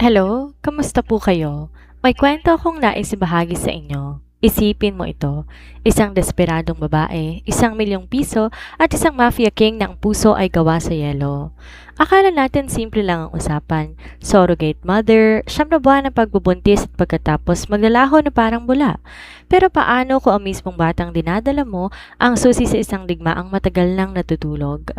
Hello, kamusta po kayo? May kwento akong nais ibahagi sa inyo. Isipin mo ito, isang desperadong babae, 1 milyong piso at isang mafia king na ang puso ay gawa sa yelo. Akala natin simple lang ang usapan. Surrogate mother, 9 buwan ng pagbubuntis at pagkatapos maglalaho na parang bula. Pero paano kung ang mismong batang dinadala mo ang susi sa isang digmaang matagal nang natutulog?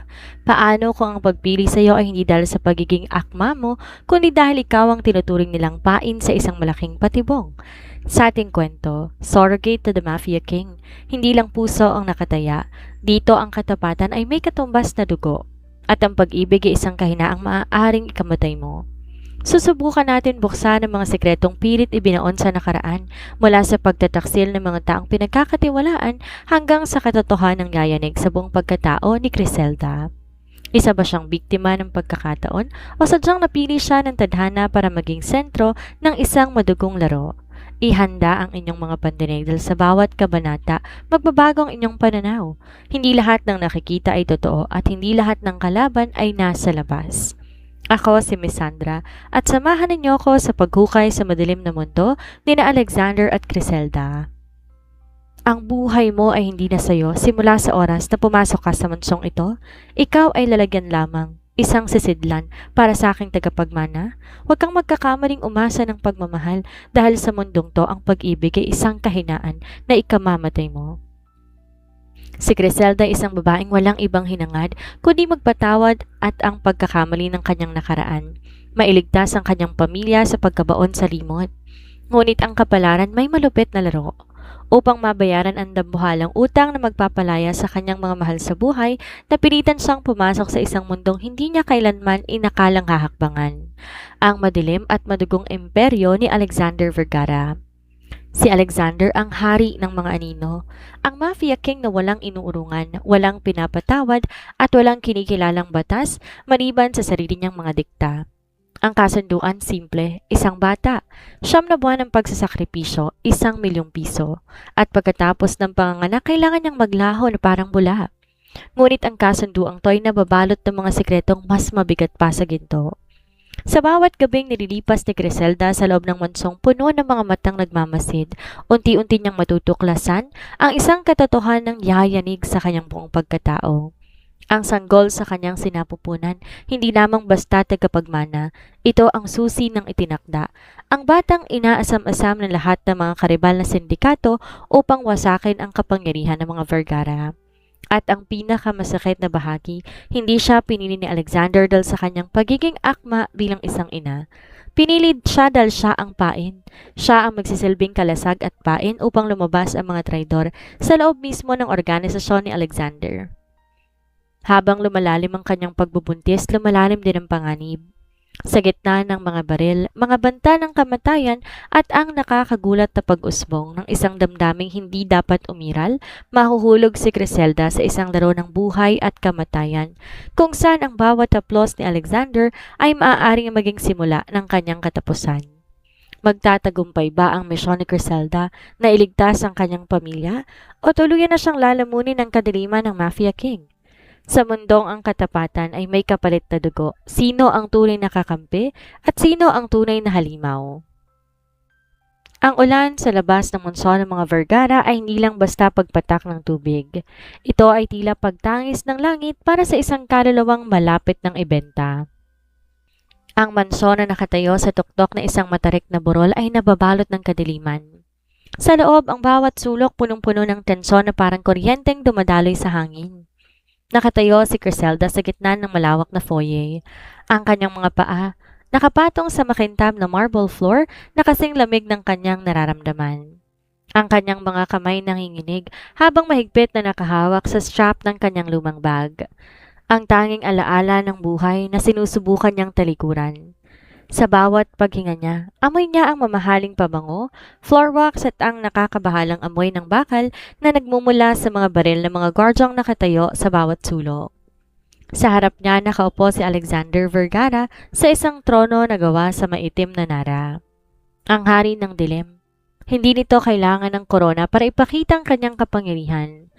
Paano kung ang pagpili sa iyo ay hindi dahil sa pagiging akma mo kundi dahil ikaw ang tinuturing nilang pain sa isang malaking patibong? Sa ating kwento, Surrogate to the Mafia King, hindi lang puso ang nakataya, dito ang katapatan ay may katumbas na dugo, at ang pag-ibig ay isang kahinaang maaaring ikamatay mo. Susubukan natin buksan ang mga sekretong pilit ibinaon sa nakaraan mula sa pagtataksil ng mga taong pinagkakatiwalaan hanggang sa katotohanang yayanig sa buong pagkatao ni Criselda. Isa ba siyang biktima ng pagkakataon o sadyang napili siya ng tadhana para maging sentro ng isang madugong laro? Ihanda ang inyong mga pandinig dahil sa bawat kabanata, magbabago ang inyong pananaw. Hindi lahat ng nakikita ay totoo at hindi lahat ng kalaban ay nasa labas. Ako si Miss Sandra at samahan ninyo ko sa paghukay sa madilim na mundo ni na Alexander at Criselda. Ang buhay mo ay hindi na sayo simula sa oras na pumasok ka sa munsong ito. Ikaw ay lalagyan lamang, isang sisidlan para sa aking tagapagmana. Huwag kang magkakamaling umasa ng pagmamahal dahil sa mundong to ang pag-ibig ay isang kahinaan na ikamamatay mo. Si Criselda ay isang babaeng walang ibang hinangad kundi magpatawad at ang pagkakamali ng kanyang nakaraan. Mailigtas ang kanyang pamilya sa pagkabaon sa limot. Ngunit ang kapalaran may malupit na laro. Upang mabayaran ang dambuhalang utang na magpapalaya sa kanyang mga mahal sa buhay, napilitan siyang pumasok sa isang mundong hindi niya kailanman inakalang hahakbangan. Ang madilim at madugong imperyo ni Alexander Vergara. Si Alexander ang hari ng mga anino, ang mafia king na walang inuurungan, walang pinapatawad at walang kinikilalang batas maliban sa sarili niyang mga dikta. Ang kasunduan simple, isang bata, 9 buwan ng pagsasakripisyo, 1 milyong piso. At pagkatapos ng panganganak, kailangan niyang maglaho na parang bula. Ngunit ang kasunduang to'y nababalot ng mga sikretong mas mabigat pa sa ginto. Sa bawat gabing nililipas ni Criselda sa loob ng mansong puno ng mga matang nagmamasid, unti-unti niyang matutuklasan ang isang katotohanang yayanig sa kanyang buong pagkatao. Ang sanggol sa kanyang sinapupunan, hindi lamang basta tagapagmana, ito ang susi ng itinakda. Ang batang inaasam-asam ng lahat ng mga karibal na sindikato upang wasakin ang kapangyarihan ng mga Vergara. At ang pinakamasakit na bahagi, hindi siya pinili ni Alexander dahil sa kanyang pagiging akma bilang isang ina. Pinili siya dahil siya ang pain. Siya ang magsisilbing kalasag at pain upang lumabas ang mga traidor sa loob mismo ng organisasyon ni Alexander. Habang lumalalim ang kanyang pagbubuntis, lumalalim din ang panganib. Sa gitna ng mga baril, mga banta ng kamatayan at ang nakakagulat na pag-usbong ng isang damdaming hindi dapat umiral, mahuhulog si Criselda sa isang laro ng buhay at kamatayan, kung saan ang bawat haplos ni Alexander ay maaaring maging simula ng kanyang katapusan. Magtatagumpay ba ang misyon ni Criselda na iligtas ang kanyang pamilya o tuluyan na siyang lalamunin ng kadiliman ng Mafia King? Sa mundong ang katapatan ay may kapalit na dugo. Sino ang tunay na kakampi at sino ang tunay na halimaw? Ang ulan sa labas ng monson ng mga Vergara ay hindi lang basta pagpatak ng tubig. Ito ay tila pagtangis ng langit para sa isang kaluluwang malapit ng ibenta. Ang mansyon na nakatayo sa tuktok na isang matarik na burol ay nababalot ng kadiliman. Sa loob, ang bawat sulok punong-puno ng tensyon na parang kuryenteng dumadaloy sa hangin. Nakatayo si Criselda sa gitna ng malawak na foyer. Ang kanyang mga paa, nakapatong sa makintab na marble floor na kasing lamig ng kanyang nararamdaman. Ang kanyang mga kamay nanginginig habang mahigpit na nakahawak sa strap ng kanyang lumang bag. Ang tanging alaala ng buhay na sinusubukan niyang talikuran. Sa bawat paghinga niya, amoy niya ang mamahaling pabango, floor wax at ang nakakabahalang amoy ng bakal na nagmumula sa mga baril ng mga guardyang nakatayo sa bawat sulok. Sa harap niya nakaupo si Alexander Vergara sa isang trono na gawa sa maitim na nara. Ang hari ng dilim. Hindi nito kailangan ng korona para ipakita ang kanyang kapangyarihan.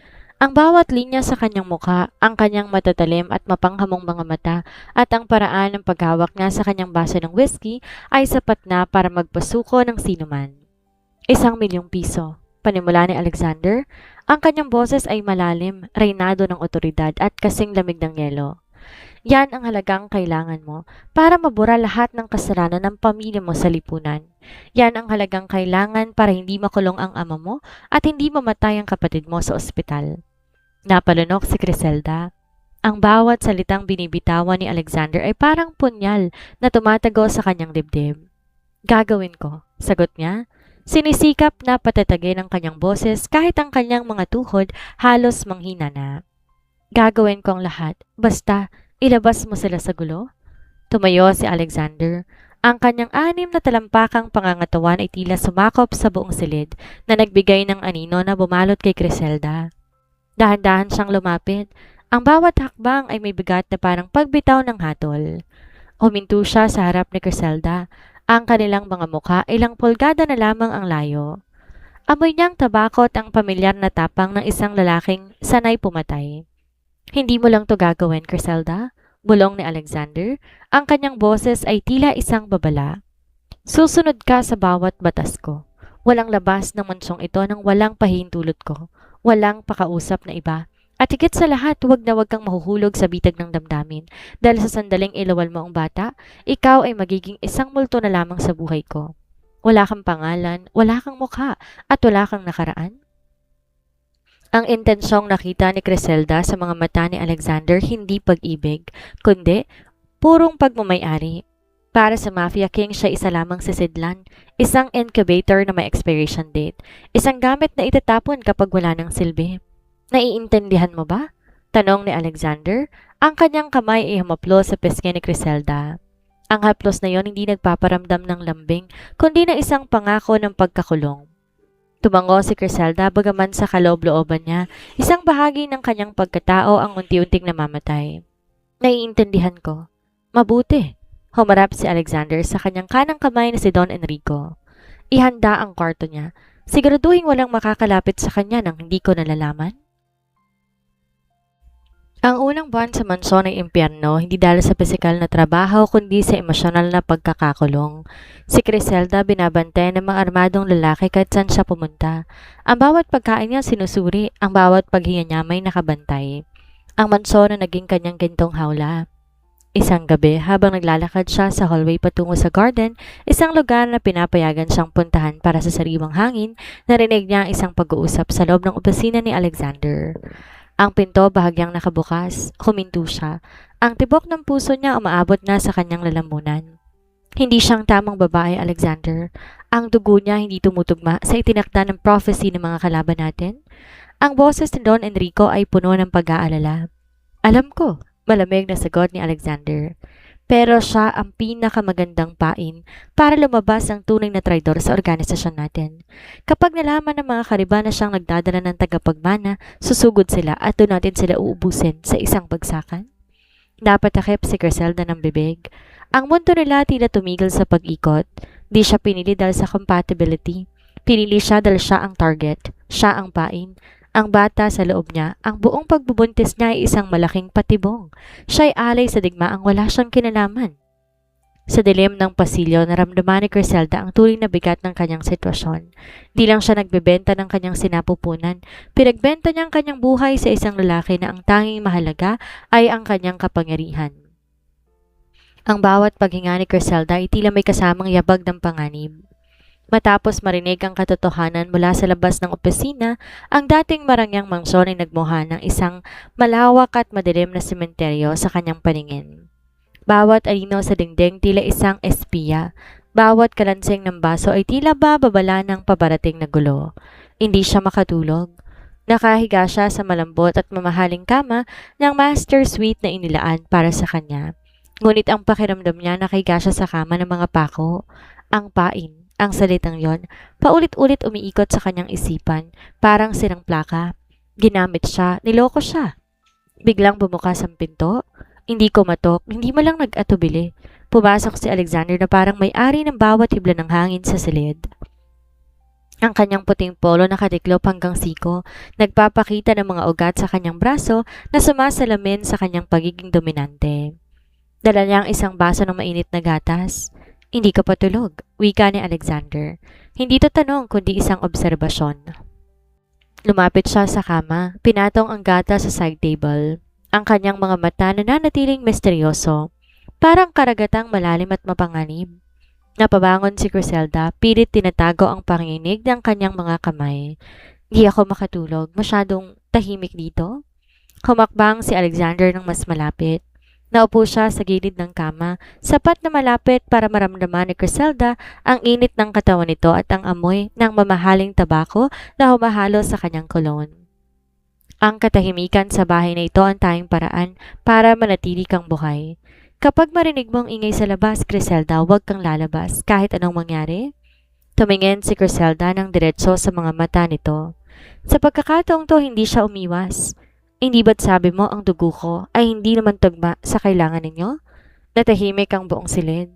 Ang bawat linya sa kanyang mukha, ang kanyang matatalim at mapanghamong mga mata, at ang paraan ng paghawak niya sa kanyang baso ng whiskey ay sapat na para magpasuko ng sinuman. 1 milyong piso. Panimula ni Alexander. Ang kanyang boses ay malalim, reynado ng otoridad at kasing lamig ng yelo. Yan ang halagang kailangan mo para mabura lahat ng kasalanan ng pamilya mo sa lipunan. Yan ang halagang kailangan para hindi makulong ang ama mo at hindi mamatay ang kapatid mo sa ospital. Napalunok si Criselda. Ang bawat salitang binibitawan ni Alexander ay parang punyal na tumatago sa kanyang dibdib. Gagawin ko, sagot niya. Sinisikap na patatagin ang kanyang boses kahit ang kanyang mga tuhod halos manghina na. Gagawin ko ang lahat, basta ilabas mo sila sa gulo. Tumayo si Alexander. Ang kanyang 6 na talampakang pangangatawan ay tila sumakop sa buong silid na nagbigay ng anino na bumalot kay Criselda. Dahan-dahan siyang lumapit. Ang bawat hakbang ay may bigat na parang pagbitaw ng hatol. Huminto siya sa harap ni Criselda. Ang kanilang mga mukha ilang pulgada na lamang ang layo. Amoy niyang tabako at ang pamilyar na tapang ng isang lalaking sanay pumatay. Hindi mo lang to gagawin, Criselda, bulong ni Alexander. Ang kanyang boses ay tila isang babala. Susunod ka sa bawat batas ko. Walang labas ng mansong ito nang walang pahintulot ko. Walang pakausap na iba. At higit sa lahat, huwag na huwag kang mahuhulog sa bitag ng damdamin. Dahil sa sandaling ilawal mo ang bata, ikaw ay magiging isang multo na lamang sa buhay ko. Wala kang pangalan, wala kang mukha, at wala kang nakaraan. Ang intensyong nakita ni Criselda sa mga mata ni Alexander hindi pag-ibig, kundi purong pagmamayari. Para sa Mafia King, siya isa lamang sisidlan, isang incubator na may expiration date, isang gamit na itatapon kapag wala ng silbi. Naiintindihan mo ba? Tanong ni Alexander. Ang kanyang kamay ay humaplos sa pisngi ni Criselda. Ang haplos na yon hindi nagpaparamdam ng lambing, kundi na isang pangako ng pagkakulong. Tumango si Criselda bagaman sa kaloob-looban niya, isang bahagi ng kanyang pagkatao ang unti-unting namamatay. Naiintindihan ko. Mabuti. Humarap si Alexander sa kanyang kanang kamay na si Don Enrico. Ihanda ang kwarto niya. Siguraduhin walang makakalapit sa kanya nang hindi ko nalalaman. Ang unang buwan sa mansyon ng impyerno hindi dahil sa pisikal na trabaho kundi sa emosyonal na pagkakakulong. Si Criselda binabantay ng mga armadong lalaki kahit saan siya pumunta. Ang bawat pagkain niya sinusuri, ang bawat paghinga niya may nakabantay. Ang mansyon na naging kanyang gintong hawla. Isang gabi habang naglalakad siya sa hallway patungo sa garden, isang lugar na pinapayagan siyang puntahan para sa sariwang hangin, narinig niya ang isang pag-uusap sa loob ng opisina ni Alexander. Ang pinto bahagyang nakabukas, huminto siya. Ang tibok ng puso niya umaabot na sa kanyang lalamunan. Hindi siyang tamang babae, Alexander. Ang dugo niya hindi tumutugma sa itinakda ng prophecy ng mga kalaban natin. Ang boses ni Don Enrico ay puno ng pag-aalala. Alam ko, malamig na sagot ni Alexander. Pero siya ang pinakamagandang pain para lumabas ang tunay na traidor sa organisasyon natin. Kapag nalaman ng mga kariban na siyang nagdadala ng tagapagmana, susugod sila at doon natin sila uubusin sa isang bagsakan. Napatakip si Criselda ng bibig. Ang mundo nila tila tumigil sa pag-ikot. Di siya pinili dahil sa compatibility. Pinili siya dahil siya ang target, siya ang pain. Ang bata sa loob niya, ang buong pagbubuntis niya ay isang malaking patibong. Siya ay alay sa digmaang wala siyang kinalaman. Sa dilim ng pasilyo, naramdaman ni Criselda ang tuloy na bigat ng kanyang sitwasyon. Di lang siya nagbebenta ng kanyang sinapupunan, pinagbenta niya ang kanyang buhay sa isang lalaki na ang tanging mahalaga ay ang kanyang kapangyarihan. Ang bawat paghinga ni Criselda ay tila may kasamang yabag ng panganib. Matapos marinig ang katotohanan mula sa labas ng opisina, ang dating marangyang mansyon ay nagmuha ng isang malawak at madilim na sementeryo sa kanyang paningin. Bawat alino sa dingding tila isang espiya. Bawat kalansing ng baso ay tila babala ng pabarating na gulo. Hindi siya makatulog. Nakahiga siya sa malambot at mamahaling kama ng master suite na inilaan para sa kanya. Ngunit ang pakiramdam niya nakahiga siya sa kama ng mga pako. Ang pain. Ang salitang yon, paulit-ulit umiikot sa kanyang isipan, parang silang plaka. Ginamit siya, niloko siya. Biglang bumukas ang pinto. Hindi kumatok, hindi mo lang nag-atubili. Pumasok si Alexander na parang may-ari ng bawat hibla ng hangin sa silid. Ang kanyang puting polo nakatiklop hanggang siko, nagpapakita ng mga ugat sa kanyang braso na sumasalamin sa kanyang pagiging dominante. Dala niya ang isang baso ng mainit na gatas. Hindi ka patulog, wika ni Alexander. Hindi to tanong kundi isang obserbasyon. Lumapit siya sa kama, pinatong ang gatas sa side table. Ang kanyang mga mata nananatiling misteryoso, parang karagatang malalim at mapanganib. Napabangon si Griselda, pilit tinatago ang panginginig ng kanyang mga kamay. Di ako makatulog, masyadong tahimik dito. Humakbang si Alexander ng mas malapit. Naupo siya sa gilid ng kama, sapat na malapit para maramdaman ni Griselda ang init ng katawan nito at ang amoy ng mamahaling tabako na humahalo sa kanyang cologne. Ang katahimikan sa bahay na ito ang tayong paraan para manatili kang buhay. Kapag marinig mo ang ingay sa labas, Griselda, huwag kang lalabas kahit anong mangyari. Tumingin si Griselda ng diretso sa mga mata nito. Sa pagkakataong to, hindi siya umiwas. Hindi ba't sabi mo ang dugo ko ay hindi naman tugma sa kailangan ninyo? Natahimik ang buong silid.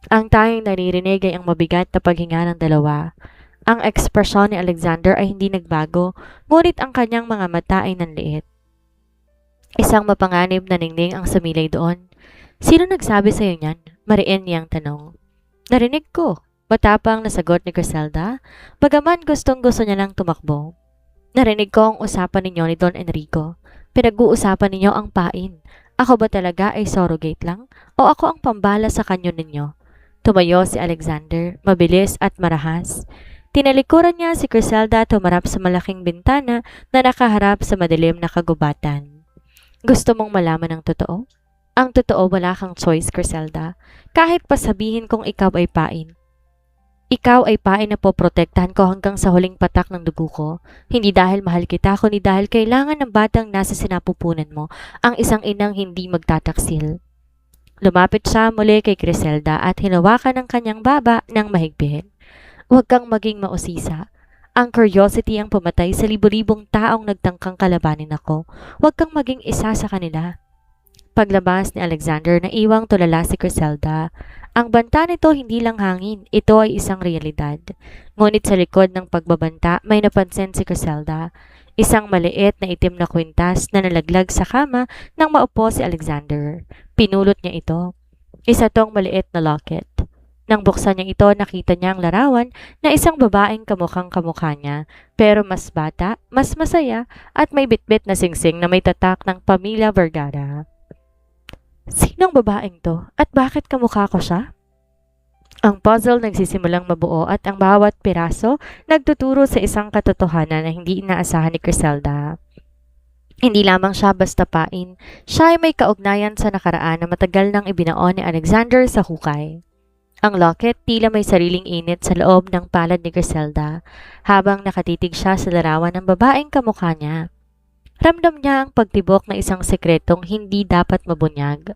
Ang tayong naririnig ay ang mabigat na paghinga ng dalawa. Ang ekspresyon ni Alexander ay hindi nagbago, ngunit ang kanyang mga mata ay nanliit. Isang mapanganib na ningning ang sumilay doon. Sino nagsabi sa'yo niyan? Mariin niyang tanong. Narinig ko. Matapang na sagot ni Griselda, bagaman gustong-gusto niya lang tumakbo. Narinig ko ang usapan ninyo ni Don Enrico. Pinag-uusapan ninyo ang pain. Ako ba talaga ay surrogate lang? O ako ang pambala sa kanyo ninyo? Tumayo si Alexander, mabilis at marahas. Tinalikuran niya si Griselda at humarap sa malaking bintana na nakaharap sa madilim na kagubatan. Gusto mong malaman ang totoo? Ang totoo, wala kang choice, Griselda. Kahit pa sabihin kong ikaw ay pain. Ikaw ay pain na poprotektahan ko hanggang sa huling patak ng dugo ko. Hindi dahil mahal kita, kundi dahil kailangan ng batang nasa sinapupunan mo, ang isang inang hindi magtataksil. Lumapit siya muli kay Griselda at hinawakan ang kanyang baba ng mahigpit. Huwag kang maging mausisa. Ang curiosity ang pumatay sa libo-libong taong nagtangkang kalabanin ako. Huwag kang maging isa sa kanila. Paglabas ni Alexander, naiwang tulala si Griselda. Ang banta nito hindi lang hangin, ito ay isang realidad. Ngunit sa likod ng pagbabanta, may napansin si Griselda. Isang maliit na itim na kwintas na nalaglag sa kama nang maupo si Alexander. Pinulot niya ito. Isa tong maliit na locket. Nang buksan niya ito, nakita niya ang larawan na isang babaeng kamukhang kamukha niya, pero mas bata, mas masaya, at may bitbit na singsing na may tatak ng Pamilya Vergara. Sinong babaeng to? At bakit kamukha ko siya? Ang puzzle nagsisimulang mabuo at ang bawat piraso nagtuturo sa isang katotohanan na hindi inaasahan ni Griselda. Hindi lamang siya basta pain, siya ay may kaugnayan sa nakaraan na matagal nang ibinaon ni Alexander sa hukay. Ang locket tila may sariling init sa loob ng palad ni Griselda habang nakatitig siya sa larawan ng babaeng kamukha niya. Ramdam niya ang pagtibok na isang sekretong hindi dapat mabunyag.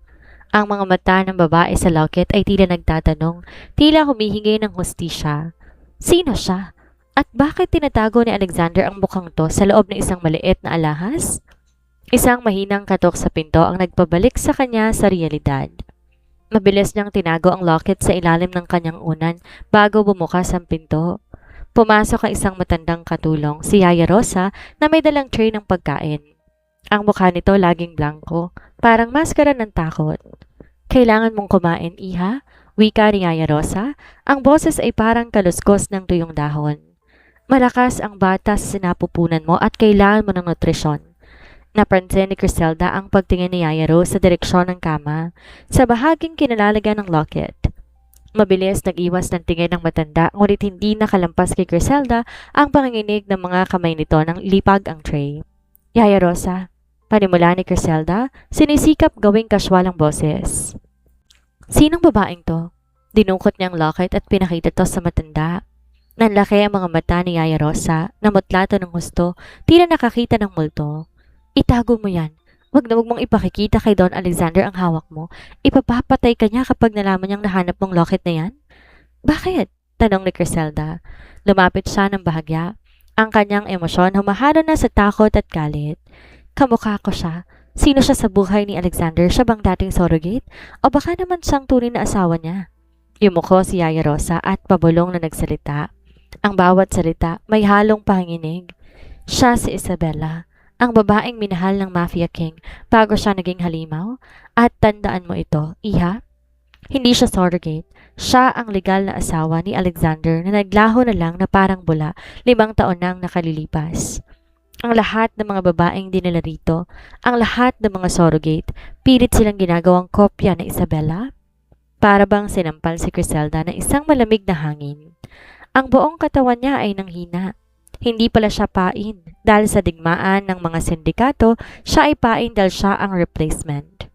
Ang mga mata ng babae sa locket ay tila nagtatanong, tila humihingi ng hustisya. Sino siya? At bakit tinatago ni Alexander ang mukhang to sa loob ng isang maliit na alahas? Isang mahinang katok sa pinto ang nagpabalik sa kanya sa realidad. Mabilis niyang tinago ang locket sa ilalim ng kanyang unan bago bumukas ang pinto. Pumasok ang isang matandang katulong, si Yaya Rosa, na may dalang tray ng pagkain. Ang mukha nito laging blanco, parang maskara ng takot. Kailangan mong kumain, iha? Wika ni Yaya Rosa. Ang boses ay parang kaluskos ng tuyong dahon. Malakas ang bata sa sinapupunan mo at kailangan mo ng nutrisyon. Napansin ni Griselda ang pagtingin ni Yaya Rosa sa direksyon ng kama, sa bahaging kinalalagyan ng locket. Mabilis nag-iwas ng tingin ng matanda, ngunit hindi nakalampas kay Griselda ang panginginig ng mga kamay nito nang lipag ang tray. Yaya Rosa, panimula ni Griselda, sinisikap gawing kaswal ang boses. Sinong babaeng to? Dinungkot niya ang locket at pinakita to sa matanda. Nanlaki ang mga mata ni Yaya Rosa, namutlato ng husto, tila nakakita ng multo. Itago mo yan. Wag na wag mong ipakikita kay Don Alexander ang hawak mo. Ipapapatay ka niya kapag nalaman niyang nahanap mong locket na yan. Bakit? Tanong ni Griselda. Lumapit siya ng bahagya. Ang kanyang emosyon humahalo na sa takot at galit. Kamukha ko siya. Sino siya sa buhay ni Alexander? Siya bang dating surrogate? O baka naman siyang tunay na asawa niya? Yumuko si Yaya Rosa at pabulong na nagsalita. Ang bawat salita may halong panginginig. Siya si Isabella, ang babaeng minahal ng Mafia King bago siya naging halimaw. At tandaan mo ito, iha, hindi siya surrogate. Siya ang legal na asawa ni Alexander na naglaho na lang na parang bula 5 taon nang nakalilipas. Ang lahat ng mga babaeng dinala rito, ang lahat ng mga surrogate, pilit silang ginagawang kopya ng Isabella. Para bang sinampal si Criselda ng isang malamig na hangin. Ang buong katawan niya ay nanghina. Hindi pala siya pain dahil sa digmaan ng mga sindikato, siya ay pain dahil siya ang replacement.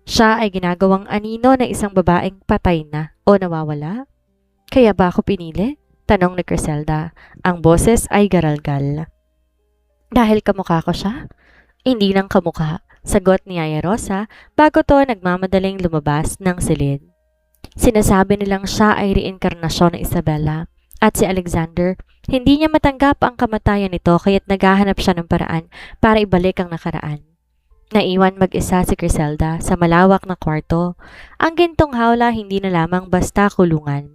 Siya ay ginagawang anino ng isang babaeng patay na o nawawala. Kaya ba ako pinili? Tanong ni Criselda. Ang boses ay garalgal. Dahil kamukha ko siya? Hindi lang kamukha, sagot ni Aya Rosa bago to nagmamadaling lumabas ng silid. Sinasabi nilang siya ay reinkarnasyon ng Isabella at si Alexander, hindi niya matanggap ang kamatayan nito kaya't naghahanap siya ng paraan para ibalik ang nakaraan. Naiwan mag-isa si Criselda sa malawak na kwarto. Ang gintong hawla hindi na lamang basta kulungan.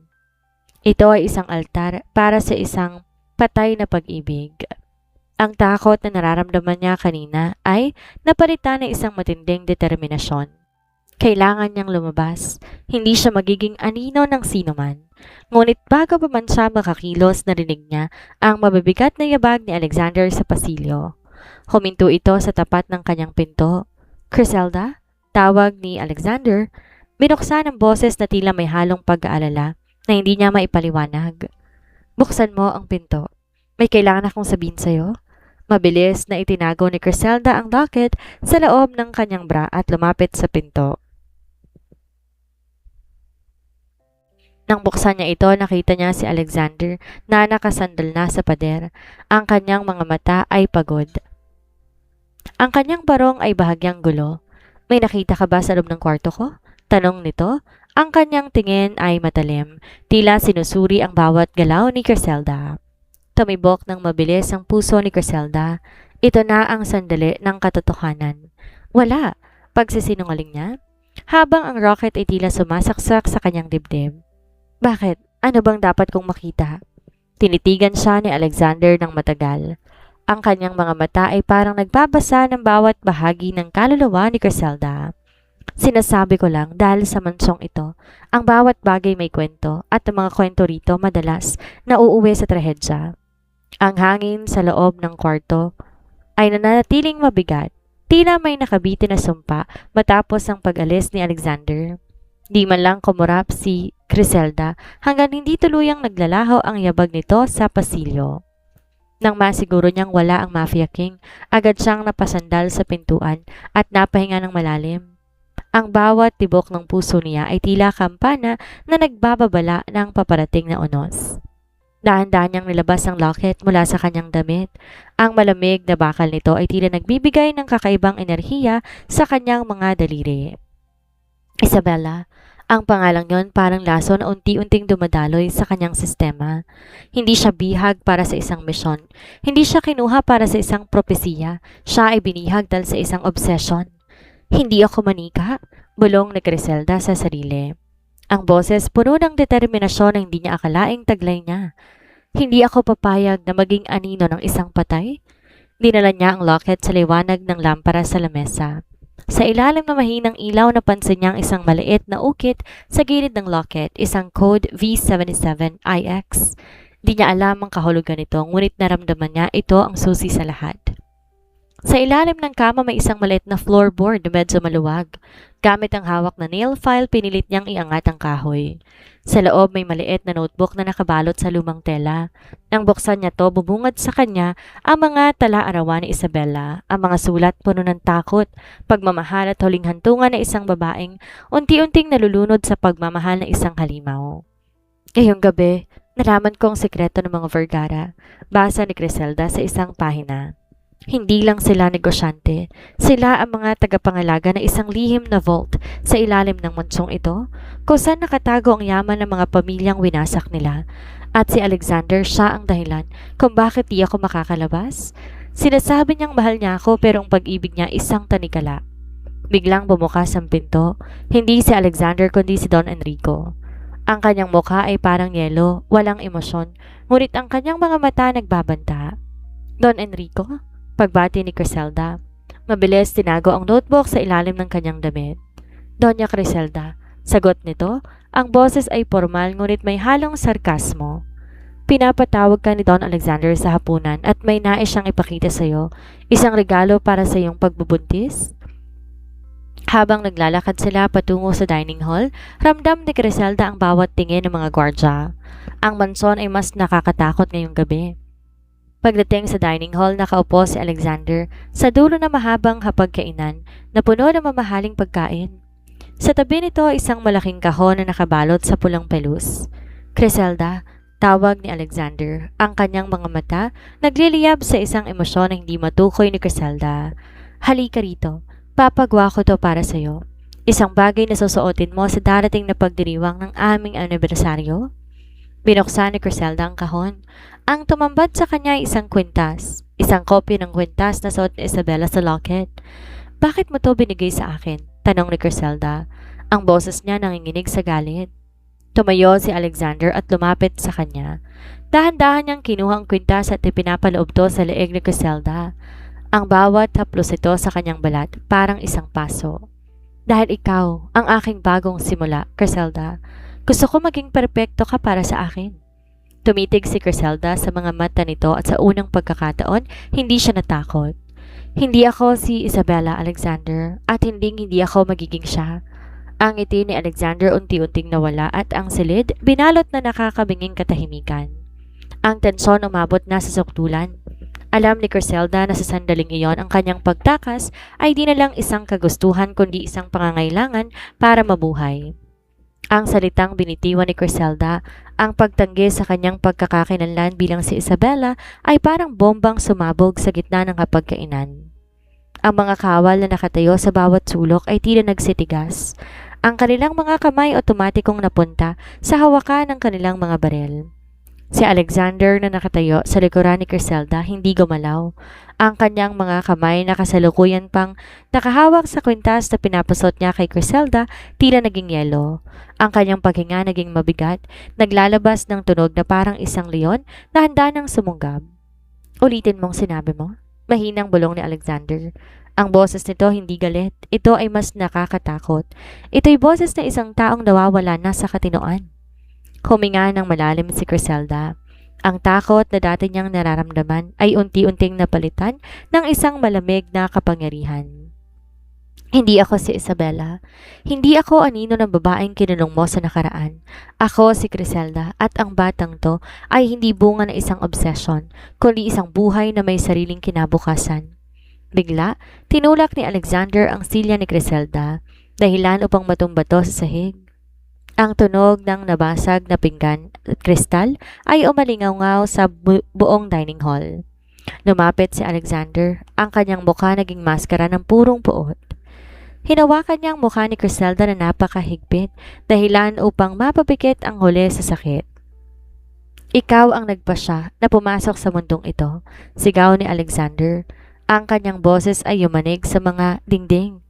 Ito ay isang altar para sa isang patay na pag-ibig. Ang takot na nararamdaman niya kanina ay napalitan ng isang matinding determinasyon. Kailangan niyang lumabas. Hindi siya magiging anino ng sinuman. Ngunit bago pa man siya makakilos, narinig niya ang mabibigat na yabag ni Alexander sa pasilyo. Huminto ito sa tapat ng kanyang pinto. Criselda? Tawag ni Alexander. Binuksan ang boses na tila may halong pag-aalala na hindi niya maipaliwanag. Buksan mo ang pinto. May kailangan akong sabihin sa'yo. Mabilis na itinago ni Criselda ang locket sa loob ng kanyang bra at lumapit sa pinto. Nang buksan niya ito, nakita niya si Alexander na nakasandal na sa pader. Ang kanyang mga mata ay pagod. Ang kanyang barong ay bahagyang gulo. May nakita ka ba sa loob ng kwarto ko? Tanong nito. Ang kanyang tingin ay matalim. Tila sinusuri ang bawat galaw ni Criselda. Tumibok ng mabilis ang puso ni Criselda. Ito na ang sandali ng katotohanan. Wala. Pagsisinungaling niya. Habang ang rocket ay tila sumasaksak sa kanyang dibdib. Bakit? Ano bang dapat kong makita? Tinitigan siya ni Alexander ng matagal. Ang kanyang mga mata ay parang nagbabasa ng bawat bahagi ng kaluluwa ni Criselda. Sinasabi ko lang dahil sa mansyong ito, ang bawat bagay may kwento at ang mga kwento rito madalas nauuwi sa trahedya. Ang hangin sa loob ng kwarto ay nananatiling mabigat, tila may nakabitin na sumpa matapos ang pag-alis ni Alexander. Di man lang kumurap si Criselda hanggang hindi tuluyang naglalaho ang yabag nito sa pasilyo. Nang masiguro niyang wala ang Mafia King, agad siyang napasandal sa pintuan at napahinga ng malalim. Ang bawat tibok ng puso niya ay tila kampana na nagbababala ng paparating na unos. Dahan-dahan niyang nilabas ang locket mula sa kanyang damit. Ang malamig na bakal nito ay tila nagbibigay ng kakaibang enerhiya sa kanyang mga daliri. Isabella, ang pangalang yon parang laso na unti-unting dumadaloy sa kanyang sistema. Hindi siya bihag para sa isang misyon. Hindi siya kinuha para sa isang propesiya. Siya ay binihag dahil sa isang obsession. Hindi ako manika, bulong ni Criselda sa sarili. Ang boses puno ng determinasyon na hindi niya akalaing taglay niya. Hindi ako papayag na maging anino ng isang patay. Dinala niya ang locket sa liwanag ng lampara sa lamesa. Sa ilalim ng mahinang ilaw napansin niya ang isang maliit na ukit sa gilid ng locket, isang code V77IX. Di niya alam ang kahulugan nito, ngunit naramdaman niya ito ang susi sa lahat. Sa ilalim ng kama may isang maliit na floorboard na medyo maluwag. Gamit ang hawak na nail file, pinilit niyang iangat ang kahoy. Sa loob may maliit na notebook na nakabalot sa lumang tela. Nang buksan niya to, bubungad sa kanya ang mga tala-arawan ni Isabella, ang mga sulat puno ng takot, pagmamahal at huling hantungan ng isang babaeng unti-unting nalulunod sa pagmamahal ng isang halimaw. Ngayong gabi, nalaman ko ang sekreto ng mga Vergara. Basa ni Criselda sa isang pahina. Hindi lang sila negosyante, sila ang mga tagapangalaga ng isang lihim na vault sa ilalim ng munsong ito, kung saan nakatago ang yaman ng mga pamilyang winasak nila. At si Alexander, siya ang dahilan kung bakit di ako makakalabas. Sinasabi niyang mahal niya ako pero ang pag-ibig niya isang tanikala. Biglang bumukas ang pinto, hindi si Alexander kundi si Don Enrico. Ang kanyang mukha ay parang yelo, walang emosyon, ngunit ang kanyang mga mata nagbabanta. Don Enrico, pagbati ni Criselda. Mabilis tinago ang notebook sa ilalim ng kanyang damit. Doña Criselda, sagot nito, ang boses ay formal ngunit may halong sarkasmo. Pinapatawag ka ni Don Alexander sa hapunan at may nais siyang ipakita sa iyo, isang regalo para sa iyong pagbubuntis? Habang naglalakad sila patungo sa dining hall, ramdam ni Criselda ang bawat tingin ng mga gwardya. Ang mansyon ay mas nakakatakot ngayong gabi. Pagdating sa dining hall, nakaupo si Alexander sa dulo ng mahabang hapagkainan na puno ng mamahaling pagkain. Sa tabi nito, isang malaking kahon na nakabalot sa pulang pelus. Criselda, tawag ni Alexander, ang kanyang mga mata nagliliyab sa isang emosyon na hindi matukoy ni Criselda. Halika rito, papagawa ko to para sa'yo. Isang bagay na susuotin mo sa darating na pagdiriwang ng aming anibersaryo. Binuksan ni Criselda ang kahon. Ang tumambad sa kanya ay isang kwintas. Isang kopya ng kwintas na suot ni Isabela sa locket. Bakit mo to binigay sa akin? Tanong ni Criselda. Ang boses niya nanginginig sa galit. Tumayo si Alexander at lumapit sa kanya. Dahan-dahan niyang kinuha ang kwintas at ipinapaloob to sa leeg ni Criselda. Ang bawat haplos ito sa kanyang balat parang isang paso. Dahil ikaw ang aking bagong simula, Criselda. Gusto ko maging perpekto ka para sa akin. Tumitig si Criselda sa mga mata nito at sa unang pagkakataon, hindi siya natakot. Hindi ako si Isabela, Alexander, at hindi ako magiging siya. Ang ngiti ni Alexander unti-unting nawala at ang silid binalot na nakakabinging katahimikan. Ang tensyon umabot na sa sukdulan. Alam ni Criselda na sa sandaling iyon ang kanyang pagtakas ay di na lang isang kagustuhan kundi isang pangangailangan para mabuhay. Ang salitang binitiwan ni Criselda, ang pagtanggi sa kanyang pagkakakinanlan bilang si Isabela ay parang bombang sumabog sa gitna ng hapagkainan. Ang mga kawal na nakatayo sa bawat sulok ay tila nagsitigas. Ang kanilang mga kamay otomatikong napunta sa hawakan ng kanilang mga barel. Si Alexander na nakatayo sa likuran ni Criselda hindi gumalaw. Ang kanyang mga kamay na kasalukuyan pang nakahawak sa kwintas na pinapasot niya kay Criselda tila naging yelo. Ang kanyang paghinga naging mabigat, naglalabas ng tunog na parang isang leon na handa ng sumunggab. Ulitin mong sinabi mo? Mahinang bulong ni Alexander. Ang boses nito hindi galit, ito ay mas nakakatakot. Ito'y boses na isang taong nawawala na sa katinoan. Huminga ng malalim si Criselda. Ang takot na dati niyang nararamdaman ay unti-unting napalitan ng isang malamig na kapangyarihan. Hindi ako si Isabela. Hindi ako anino ng babaeng kinulong mo sa nakaraan. Ako si Criselda at ang batang to ay hindi bunga ng isang obsession, kundi isang buhay na may sariling kinabukasan. Bigla, tinulak ni Alexander ang silya ni Criselda, dahilan upang matumba to sa sahig. Ang tunog ng nabasag na pinggan at kristal ay umalingaw-ngaw sa buong dining hall. Lumapit si Alexander, ang kanyang mukha naging maskara ng purong puot. Hinawakan niya ang mukha ni Criselda na napakahigpit, dahilan upang mapapikit ang huli sa sakit. Ikaw ang nagpasya na pumasok sa mundong ito, sigaw ni Alexander. Ang kanyang boses ay yumanig sa mga dingding.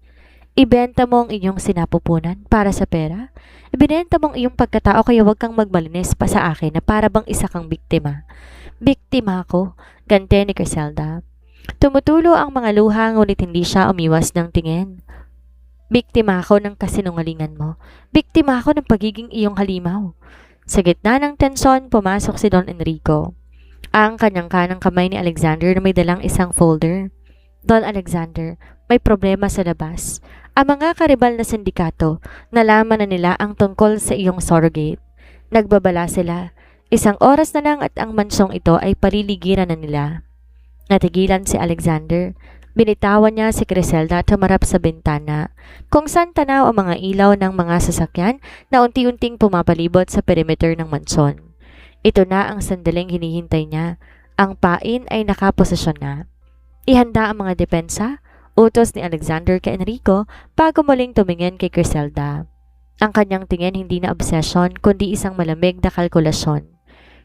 Ibenta mo ang inyong sinapupunan para sa pera? Ibinenta mo ang iyong pagkatao kaya huwag kang magmalinis pa sa akin na para bang isa kang biktima. Biktima ako, ganti ni Criselda. Tumutulo ang mga luha ngunit hindi siya umiwas ng tingin. Biktima ako ng kasinungalingan mo. Biktima ako ng pagiging iyong halimaw. Sa gitna ng tensyon, pumasok si Don Enrico. Ang kanyang kanang kamay ni Alexander na may dalang isang folder. Don Alexander, may problema sa labas. Ang mga karibal na sindikato, nalaman na nila ang tungkol sa iyong surrogate. Nagbabala sila. Isang oras na lang at ang mansyong ito ay paliligiran na nila. Natigilan si Alexander. Binitawan niya si Criselda at humarap sa bintana, kung saan tanaw ang mga ilaw ng mga sasakyan na unti-unting pumapalibot sa perimeter ng mansyon. Ito na ang sandaling hinihintay niya. Ang pain ay nakaposisyon na. Ihanda ang mga depensa, utos ni Alexander kay Enrico bago muling tumingin kay Criselda. Ang kanyang tingin hindi na obsession kundi isang malamig na kalkulasyon.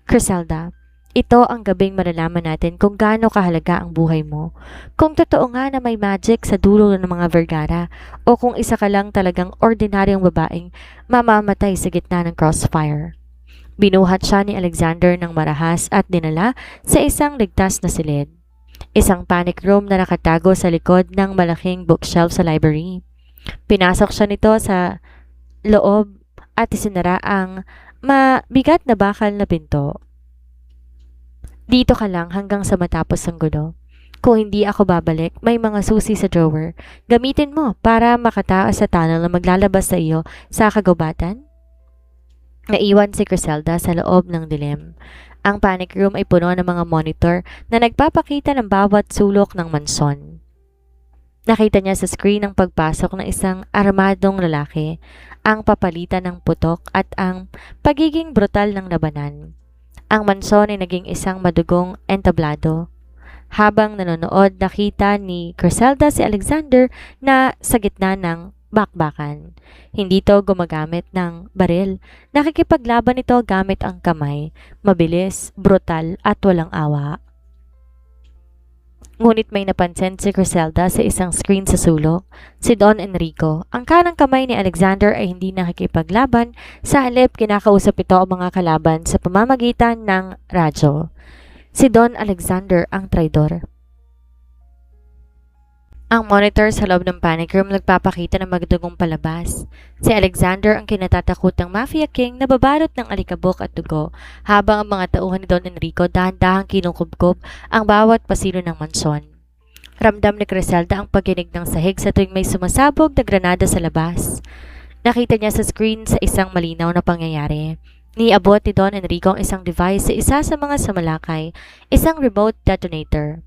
Criselda, Ito ang gabing malalaman natin kung gaano kahalaga ang buhay mo. Kung totoo nga na may magic sa dulo ng mga Vergara o kung isa ka lang talagang ordinaryong babaeng mamamatay sa gitna ng crossfire. Binuhat siya ni Alexander ng marahas at dinala sa isang ligtas na silid. Isang panic room na nakatago sa likod ng malaking bookshelf sa library. Pinasok siya nito sa loob at isinara ang mabigat na bakal na pinto. Dito ka lang hanggang sa matapos ang gulo. Kung hindi ako babalik, may mga susi sa drawer. Gamitin mo para makataas sa tunnel na maglalabas sa iyo sa kagubatan. Naiwan si Griselda sa loob ng dilim. Ang panic room ay puno ng mga monitor na nagpapakita ng bawat sulok ng mansyon. Nakita niya sa screen ang pagpasok ng isang armadong lalaki, ang papalitan ng putok at ang pagiging brutal ng labanan. Ang mansyon ay naging isang madugong entablado. Habang nanonood, nakita ni Griselda si Alexander na sa gitna ng bakbakan. Hindi ito gumagamit ng baril. Nakikipaglaban ito gamit ang kamay, mabilis, brutal at walang awa. Ngunit may napansin si Griselda sa isang screen sa sulok. Si Don Enrico, ang kanang kamay ni Alexander ay hindi nakikipaglaban, sa halip kinakausap ito ang mga kalaban sa pamamagitan ng radyo. Si Don Alexander ang traidor. Ang monitor sa loob ng panic room nagpapakita ng magdugong palabas. Si Alexander ang kinatatakutang mafia king na babalot ng alikabok at dugo, habang ang mga tauhan ni Don Enrico dahan-dahang kinukubkob ang bawat pasilyo ng mansyon. Ramdam ni Griselda ang pagkinig ng sahig sa tuwing may sumasabog na granada sa labas. Nakita niya sa screen sa isang malinaw na pangyayari. Niabot ni Don Enrico ang isang device sa isa sa mga samalakay, isang remote detonator.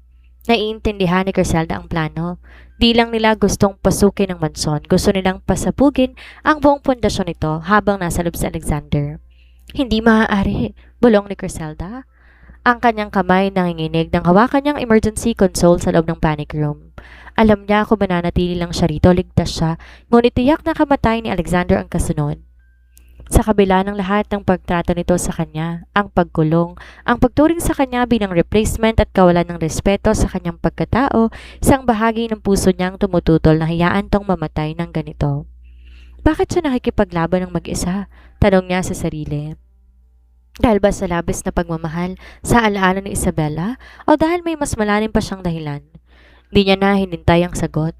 Naiintindihan ni Griselda ang plano. Di lang nila gustong pasukin ng mansyon, gusto nilang pasabugin ang buong pundasyon nito habang nasa loob si Alexander. Hindi maaari, bulong ni Griselda. Ang kanyang kamay nanginginig nang hawakan niyang emergency console sa loob ng panic room. Alam niya kung mananatili lang siya rito, ligtas siya, ngunit tiyak na kamatay ni Alexander ang kasunod. Sa kabila ng lahat ng pagtrato nito sa kanya, ang pagkulong, ang pagturing sa kanya bilang replacement at kawalan ng respeto sa kanyang pagkatao, isang bahagi ng puso niyang tumututol na hayaan tong mamatay ng ganito. Bakit siya nakikipaglaban ng mag-isa? Tanong niya sa sarili. Dahil ba sa labis na pagmamahal sa alaala ni Isabella o dahil may mas malalim pa siyang dahilan? Di niya na hinintay ang sagot.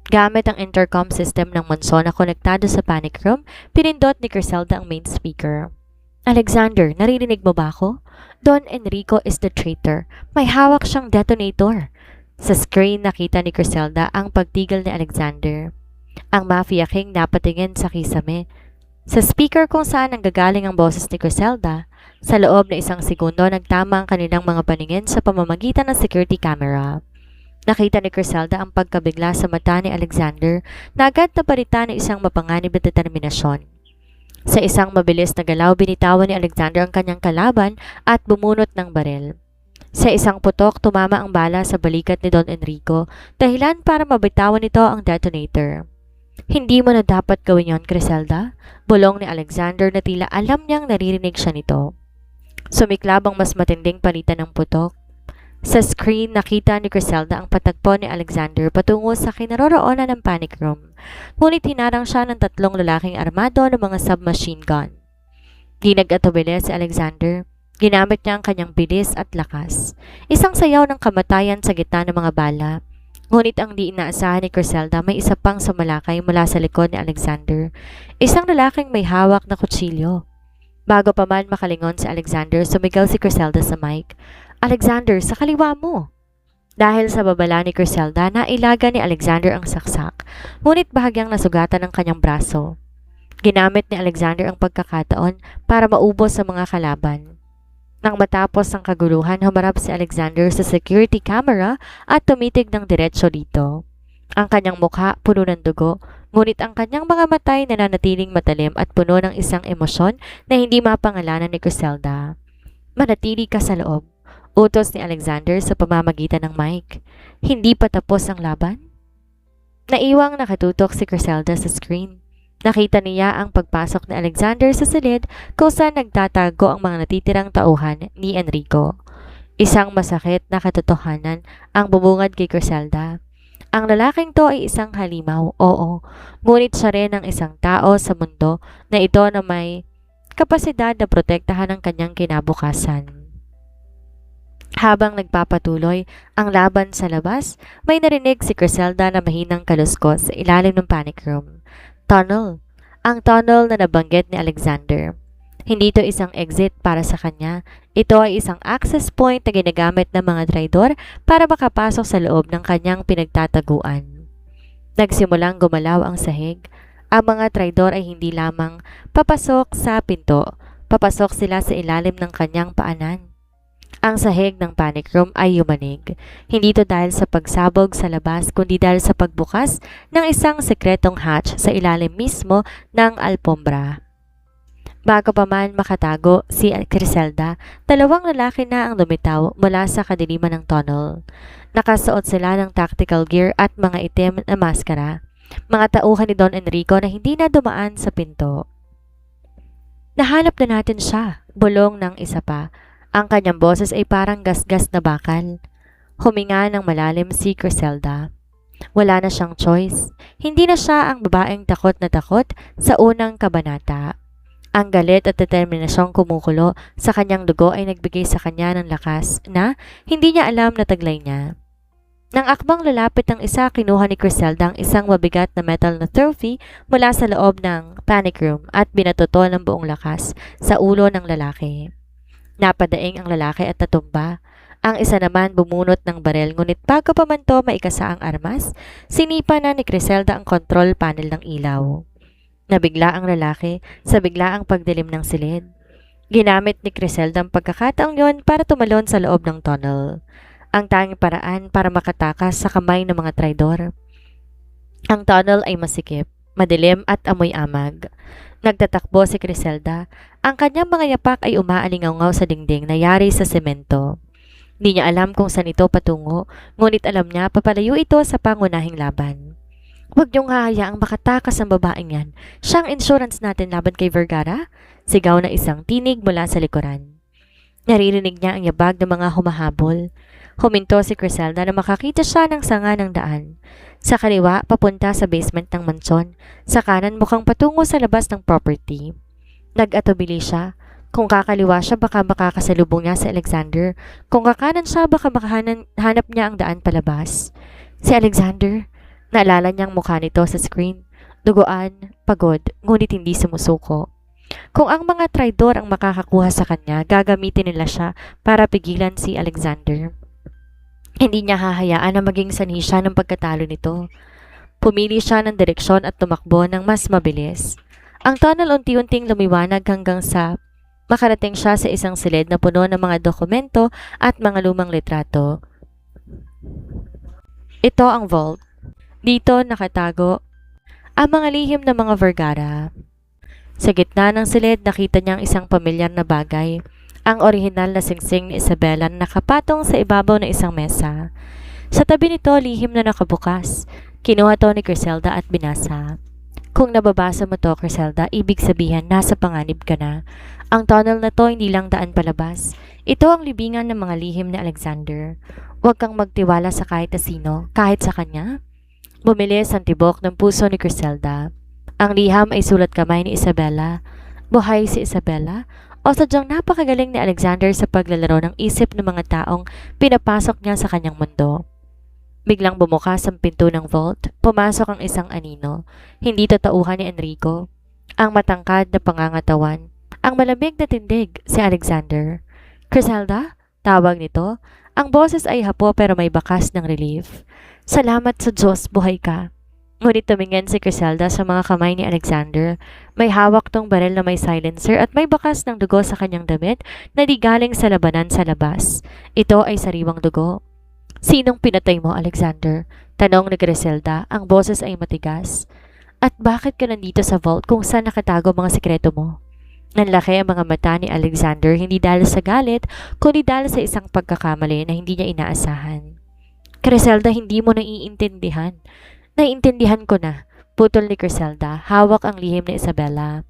Gamit ang intercom system ng mansyon na konektado sa panic room, pinindot ni Griselda ang main speaker. Alexander, naririnig mo ba ako? Don Enrico is the traitor. May hawak siyang detonator. Sa screen nakita ni Griselda ang pagtigil ni Alexander. Ang mafia king napatingin sa kisame. Sa speaker kung saan nanggagaling ang boses ni Griselda, sa loob na isang segundo nagtama ang kanilang mga paningin sa pamamagitan ng security camera. Nakita ni Griselda ang pagkabigla sa mata ni Alexander na agad na parita ng isang mapanganib na determinasyon. Sa isang mabilis na galaw, binitawan ni Alexander ang kanyang kalaban at bumunot ng baril. Sa isang putok, tumama ang bala sa balikat ni Don Enrico, dahilan para mabitawan nito ang detonator. Hindi mo na dapat gawin yon, Griselda, bulong ni Alexander na tila alam niyang naririnig siya nito. Sumiklab ang mas matinding palitan ng putok. Sa screen, nakita ni Griselda ang patagpo ni Alexander patungo sa kinaroroonan ng panic room. Ngunit hinarang siya ng tatlong lalaking armado ng mga submachine gun. Di nag-atubili si Alexander. Ginamit niya ang kanyang bilis at lakas. Isang sayaw ng kamatayan sa gitna ng mga bala. Ngunit ang di inaasahan ni Griselda, may isa pang sumalakay mula sa likod ni Alexander. Isang lalaking may hawak na kutsilyo. Bago pa man makalingon si Alexander, sumigaw si Griselda sa mic. Alexander, sa kaliwa mo! Dahil sa babala ni Griselda, nailaga ni Alexander ang saksak, ngunit bahagyang nasugatan ang kanyang braso. Ginamit ni Alexander ang pagkakataon para maubos sa mga kalaban. Nang matapos ang kaguluhan, humarap si Alexander sa security camera at tumitig ng diretsyo dito. Ang kanyang mukha puno ng dugo, ngunit ang kanyang mga matay nananatiling matalim at puno ng isang emosyon na hindi mapangalanan ni Griselda. Manatili ka sa loob. Utos ni Alexander sa pamamagitan ng mic. Hindi pa tapos ang laban? Naiwang nakatutok si Griselda sa screen. Nakita niya ang pagpasok ni Alexander sa silid kung saan nagtatago ang mga natitirang tauhan ni Enrico. Isang masakit na katotohanan ang bumungad kay Griselda. Ang lalaking to ay isang halimaw, oo, ngunit siya rin ang isang tao sa mundo na ito na may kapasidad na protektahan ang kanyang kinabukasan. Habang nagpapatuloy ang laban sa labas, may narinig si Griselda na mahinang kaluskos sa ilalim ng panic room. Tunnel. Ang tunnel na nabanggit ni Alexander. Hindi ito isang exit para sa kanya. Ito ay isang access point na ginagamit ng mga traidor para makapasok sa loob ng kanyang pinagtataguan. Nagsimulang gumalaw ang sahig. Ang mga traidor ay hindi lamang papasok sa pinto, papasok sila sa ilalim ng kanyang paanan. Ang sahig ng panic room ay yumanig. Hindi ito dahil sa pagsabog sa labas kundi dahil sa pagbukas ng isang sekretong hatch sa ilalim mismo ng alpombra. Bago pa man makatago si Griselda, dalawang lalaki na ang lumitaw mula sa kadiliman ng tunnel. Nakasuot sila ng tactical gear at mga itim na maskara. Mga tauhan ni Don Enrico na hindi na dumaan sa pinto. Nahanap na natin siya, bulong ng isa pa. Ang kanyang boses ay parang gasgas na bakal. Huminga ng malalim si Griselda. Wala na siyang choice. Hindi na siya ang babaeng takot na takot sa unang kabanata. Ang galit at determinasyong kumukulo sa kanyang dugo ay nagbigay sa kanya ng lakas na hindi niya alam na taglay niya. Nang akbang lalapit ng isa, kinuha ni Griselda ang isang mabigat na metal na trophy mula sa loob ng panic room at binatoto ng buong lakas sa ulo ng lalaki. Napadaing ang lalaki at natumba. Ang isa naman bumunot ng barel ngunit bago pa man to maikasa ang armas, sinipa na ni Griselda ang control panel ng ilaw. Nabigla ang lalaki sa biglaang pagdilim ng silid. Ginamit ni Griselda ang pagkakataong yon para tumalon sa loob ng tunnel. Ang tanging paraan para makatakas sa kamay ng mga traidor. Ang tunnel ay masikip, madilim at amoy amag. Nagtatakbo si Griselda. Ang kanyang mga yapak ay umaalingaw sa dingding na yari sa semento. Di niya alam kung saan ito patungo, ngunit alam niya papalayo ito sa pangunahing laban. Huwag niyong hahayaang makatakas ang babaeng yan. Siyang insurance natin laban kay Vergara? Sigaw na isang tinig mula sa likuran. Naririnig niya ang yabag ng mga humahabol. Huminto si Griselda na makakita siya ng sanga ng daan. Sa kaliwa, papunta sa basement ng mansyon. Sa kanan, mukhang patungo sa labas ng property. Nag-atubili siya. Kung kakaliwa siya, baka makakasalubong niya si Alexander. Kung kakanan siya, baka makahanap niya ang daan palabas. Si Alexander, naalala niyang mukha nito sa screen. Duguan, pagod, ngunit hindi sumusuko. Kung ang mga traidor ang makakakuha sa kanya, gagamitin nila siya para pigilan si Alexander. Hindi niya hahayaan na maging sanhi siya ng pagkatalo nito. Pumili siya ng direksyon at tumakbo ng mas mabilis. Ang tunnel unti-unting lumiwanag hanggang sa makarating siya sa isang silid na puno ng mga dokumento at mga lumang litrato. Ito ang vault. Dito nakatago ang mga lihim ng mga Vergara. Sa gitna ng silid, nakita niyang isang pamilyar na bagay. Ang orihinal na singsing ni Isabela na nakapatong sa ibabaw ng isang mesa. Sa tabi nito, lihim na nakabukas. Kinuha to ni Griselda at binasa. Kung nababasa mo to, Griselda, ibig sabihin nasa panganib ka na. Ang tunnel na to hindi lang daan palabas. Ito ang libingan ng mga lihim ni Alexander. Huwag kang magtiwala sa kahit na sino, kahit sa kanya. Bumilis ang tibok ng puso ni Griselda. Ang liham ay sulat kamay ni Isabela. Buhay si Isabela? O sadyang napakagaling ni Alexander sa paglalaro ng isip ng mga taong pinapasok niya sa kanyang mundo. Biglang bumukas ang pinto ng vault, pumasok ang isang anino. Hindi totauhan ni Enrico. Ang matangkad na pangangatawan. Ang malamig na tindig, si Alexander. Griselda? Tawag nito. Ang boses ay hapo pero may bakas ng relief. Salamat sa Diyos, buhay ka. Ngunit tumingin si Griselda sa mga kamay ni Alexander. May hawak tong baril na may silencer at may bakas ng dugo sa kanyang damit na di galing sa labanan sa labas. Ito ay sariwang dugo. Sinong pinatay mo, Alexander? Tanong ni Griselda. Ang boses ay matigas. At bakit ka nandito sa vault kung saan nakatago mga sikreto mo? Nanlaki ang mga mata ni Alexander hindi dahil sa galit, kundi dahil sa isang pagkakamali na hindi niya inaasahan. Griselda, hindi mo naiintindihan. Naiintindihan ko na. Putol ni Griselda, hawak ang lihim ni Isabela.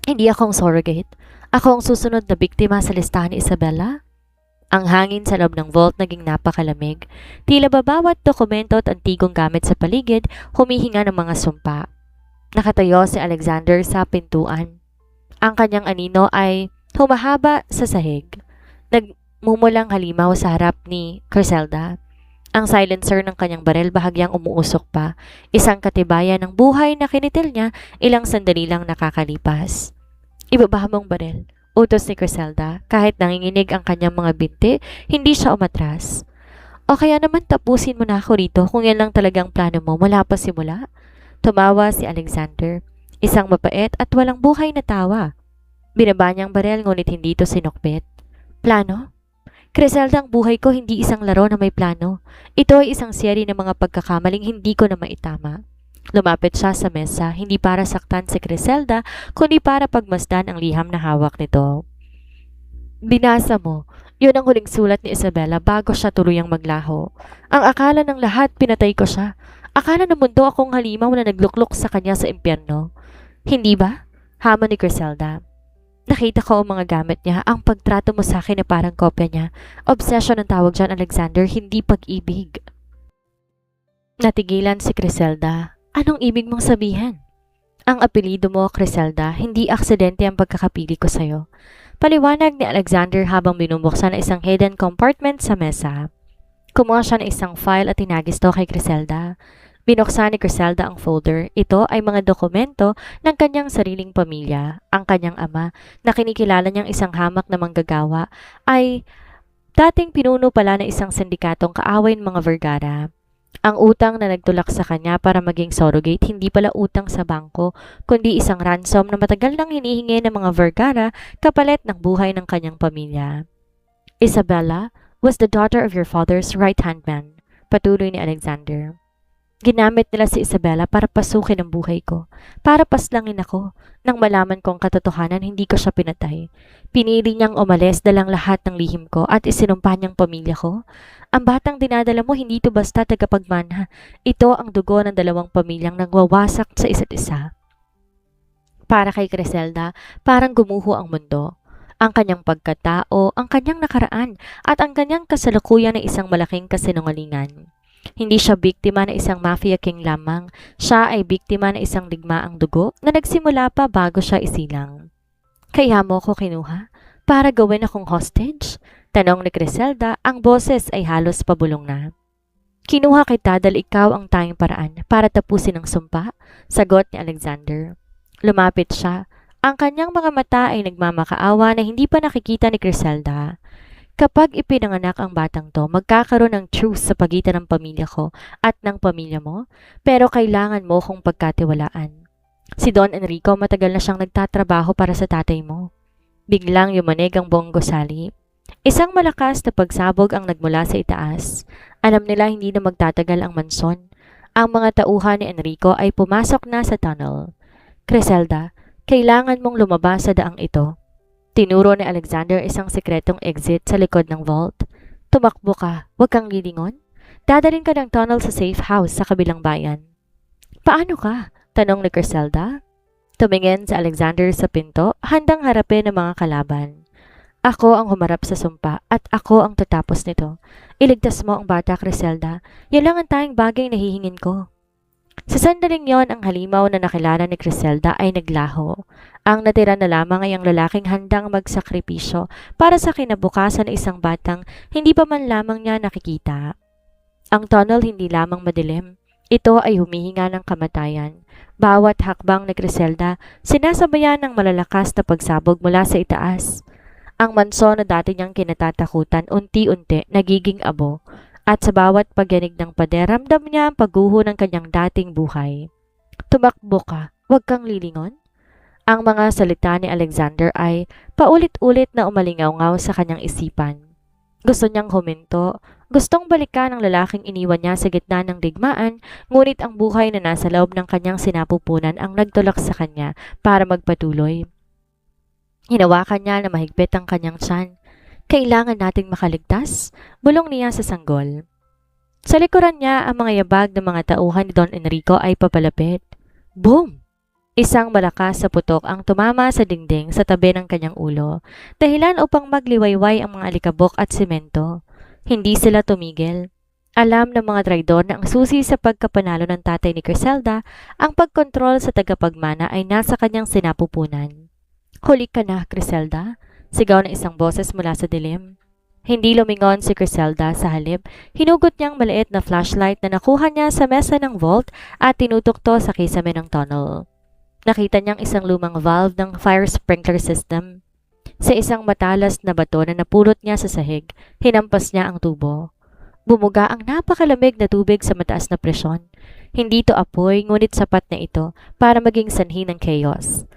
Hindi ako ang surrogate. Ako ang susunod na biktima sa listahan ni Isabela. Ang hangin sa loob ng vault naging napakalamig. Tila ba bawat dokumento at antigong gamit sa paligid humihinga ng mga sumpa. Nakatayo si Alexander sa pintuan. Ang kanyang anino ay humahaba sa sahig. Nagmumulang halimaw sa harap ni Griselda. Ang silencer ng kanyang barel bahagyang umuusok pa. Isang katibayan ng buhay na kinitil niya ilang sandali lang nakakalipas. Ibaba mong barel, utos ni Griselda. Kahit nanginginig ang kanyang mga binti, hindi siya umatras. O kaya naman tapusin mo na ako rito kung yan lang talagang plano mo mula pa simula. Tumawa si Alexander. Isang mapait at walang buhay na tawa. Binaba niyang barel ngunit hindi ito sinukbit. Plano? Griselda, ang buhay ko hindi isang laro na may plano. Ito ay isang seri ng mga pagkakamaling hindi ko na maitama. Lumapit siya sa mesa, hindi para saktan si Griselda, kundi para pagmasdan ang liham na hawak nito. Binasa mo, yun ang huling sulat ni Isabela bago siya tuluyang maglaho. Ang akala ng lahat, pinatay ko siya. Akala ng mundo akong halimaw na nagluklok sa kanya sa impyerno. Hindi ba? Hamon ni Griselda. Nakita ko ang mga gamit niya, ang pagtrato mo sa akin na parang kopya niya. Obsession ang tawag dyan, Alexander, hindi pag-ibig. Natigilan si Griselda. Anong ibig mong sabihin? Ang apelido mo, Griselda, hindi aksidente ang pagkakapili ko sa'yo. Paliwanag ni Alexander habang binubuksan ang isang hidden compartment sa mesa. Kumuha siya ng isang file at tinagis to kay Griselda. Binuksan ni Griselda ang folder. Ito ay mga dokumento ng kanyang sariling pamilya. Ang kanyang ama, na kinikilala niyang isang hamak na manggagawa, ay dating pinuno pala ng isang sindikatong kaaway ng mga Vergara. Ang utang na nagtulak sa kanya para maging surrogate hindi pala utang sa bangko, kundi isang ransom na matagal nang hinihingi ng mga Vergara kapalit ng buhay ng kanyang pamilya. Isabella was the daughter of your father's right-hand man, patuloy ni Alexander. Ginamit nila si Isabella para pasukin ang buhay ko, para paslangin ako. Nang malaman kong katotohanan, hindi ko siya pinatay. Pinili niyang umalis dalang lahat ng lihim ko at isinumpa niyang pamilya ko. Ang batang dinadala mo hindi ito basta tagapagmana. Ito ang dugo ng dalawang pamilyang nagwawasak sa isa't isa. Para kay Griselda, parang gumuho ang mundo. Ang kanyang pagkatao, ang kanyang nakaraan, at ang kanyang kasalukuyan na isang malaking kasinungalingan. Hindi siya biktima ng isang mafia king lamang, siya ay biktima ng isang digmaang dugo na nagsimula pa bago siya isilang. Kaya mo ko kinuha? Para gawin akong hostage? Tanong ni Griselda, ang boses ay halos pabulong na. Kinuha kita dahil ikaw ang tanging paraan para tapusin ang sumpa, sagot ni Alexander. Lumapit siya. Ang kanyang mga mata ay nagmamakaawa na hindi pa nakikita ni Griselda. Kapag ipinanganak ang batang to, magkakaroon ng truce sa pagitan ng pamilya ko at ng pamilya mo, pero kailangan mo kong pagkatiwalaan. Si Don Enrico matagal na siyang nagtatrabaho para sa tatay mo. Biglang yumanig ang buong gusali. Isang malakas na pagsabog ang nagmula sa itaas. Alam nila hindi na magtatagal ang manson. Ang mga tauhan ni Enrico ay pumasok na sa tunnel. Griselda, kailangan mong lumabas sa daang ito. Tinuro ni Alexander isang sekretong exit sa likod ng vault. Tumakbo ka, huwag kang lilingon. Dadalhin ka ng tunnel sa safe house sa kabilang bayan. Paano ka? Tanong ni Griselda. Tumingin si Alexander sa pinto, handang harapin ang mga kalaban. Ako ang humarap sa sumpa at ako ang tatapos nito. Iligtas mo ang bata, Griselda. Yan lang ang tanging bagay na hihingin ko. Sa sandaling yon, ang halimaw na nakilala ni Griselda ay naglaho. Ang natira na lamang ay ang lalaking handang magsakripisyo para sa kinabukasan ng isang batang hindi pa man lamang niya nakikita. Ang tunnel hindi lamang madilim. Ito ay humihinga ng kamatayan. Bawat hakbang ni Griselda, sinasabayan ng malalakas na pagsabog mula sa itaas. Ang manson na dati niyang kinatatakutan unti-unti nagiging abo. At sa bawat pagyanig ng pader, ramdam niya ang pagguho ng kanyang dating buhay. Tumakbo ka, huwag kang lilingon. Ang mga salita ni Alexander ay paulit-ulit na umalingaw-ngaw sa kanyang isipan. Gusto niyang huminto, gustong balikan ang lalaking iniwan niya sa gitna ng digmaan, ngunit ang buhay na nasa loob ng kanyang sinapupunan ang nagtulak sa kanya para magpatuloy. Hinawakan niya na mahigpit ang kanyang tiyan. Kailangan nating makaligtas, bulong niya sa sanggol. Sa likuran niya, ang mga yabag ng mga tauhan ni Don Enrico ay papalapit. Boom! Isang malakas sa putok ang tumama sa dingding sa tabi ng kanyang ulo, dahilan upang magliwayway ang mga alikabok at simento. Hindi sila tumigil. Alam ng mga traidor na ang susi sa pagkapanalo ng tatay ni Griselda, ang pagkontrol sa tagapagmana ay nasa kanyang sinapupunan. Huli ka na, Griselda, sigaw ng isang boses mula sa dilim. Hindi lumingon si Griselda, sa halip, hinugot niyang maliit na flashlight na nakuha niya sa mesa ng vault at tinutok to sa kisame ng tunnel. Nakita niyang isang lumang valve ng fire sprinkler system. Sa isang matalas na bato na napulot niya sa sahig, hinampas niya ang tubo. Bumuga ang napakalamig na tubig sa mataas na presyon. Hindi to apoy, ngunit sapat na ito para maging sanhi ng chaos.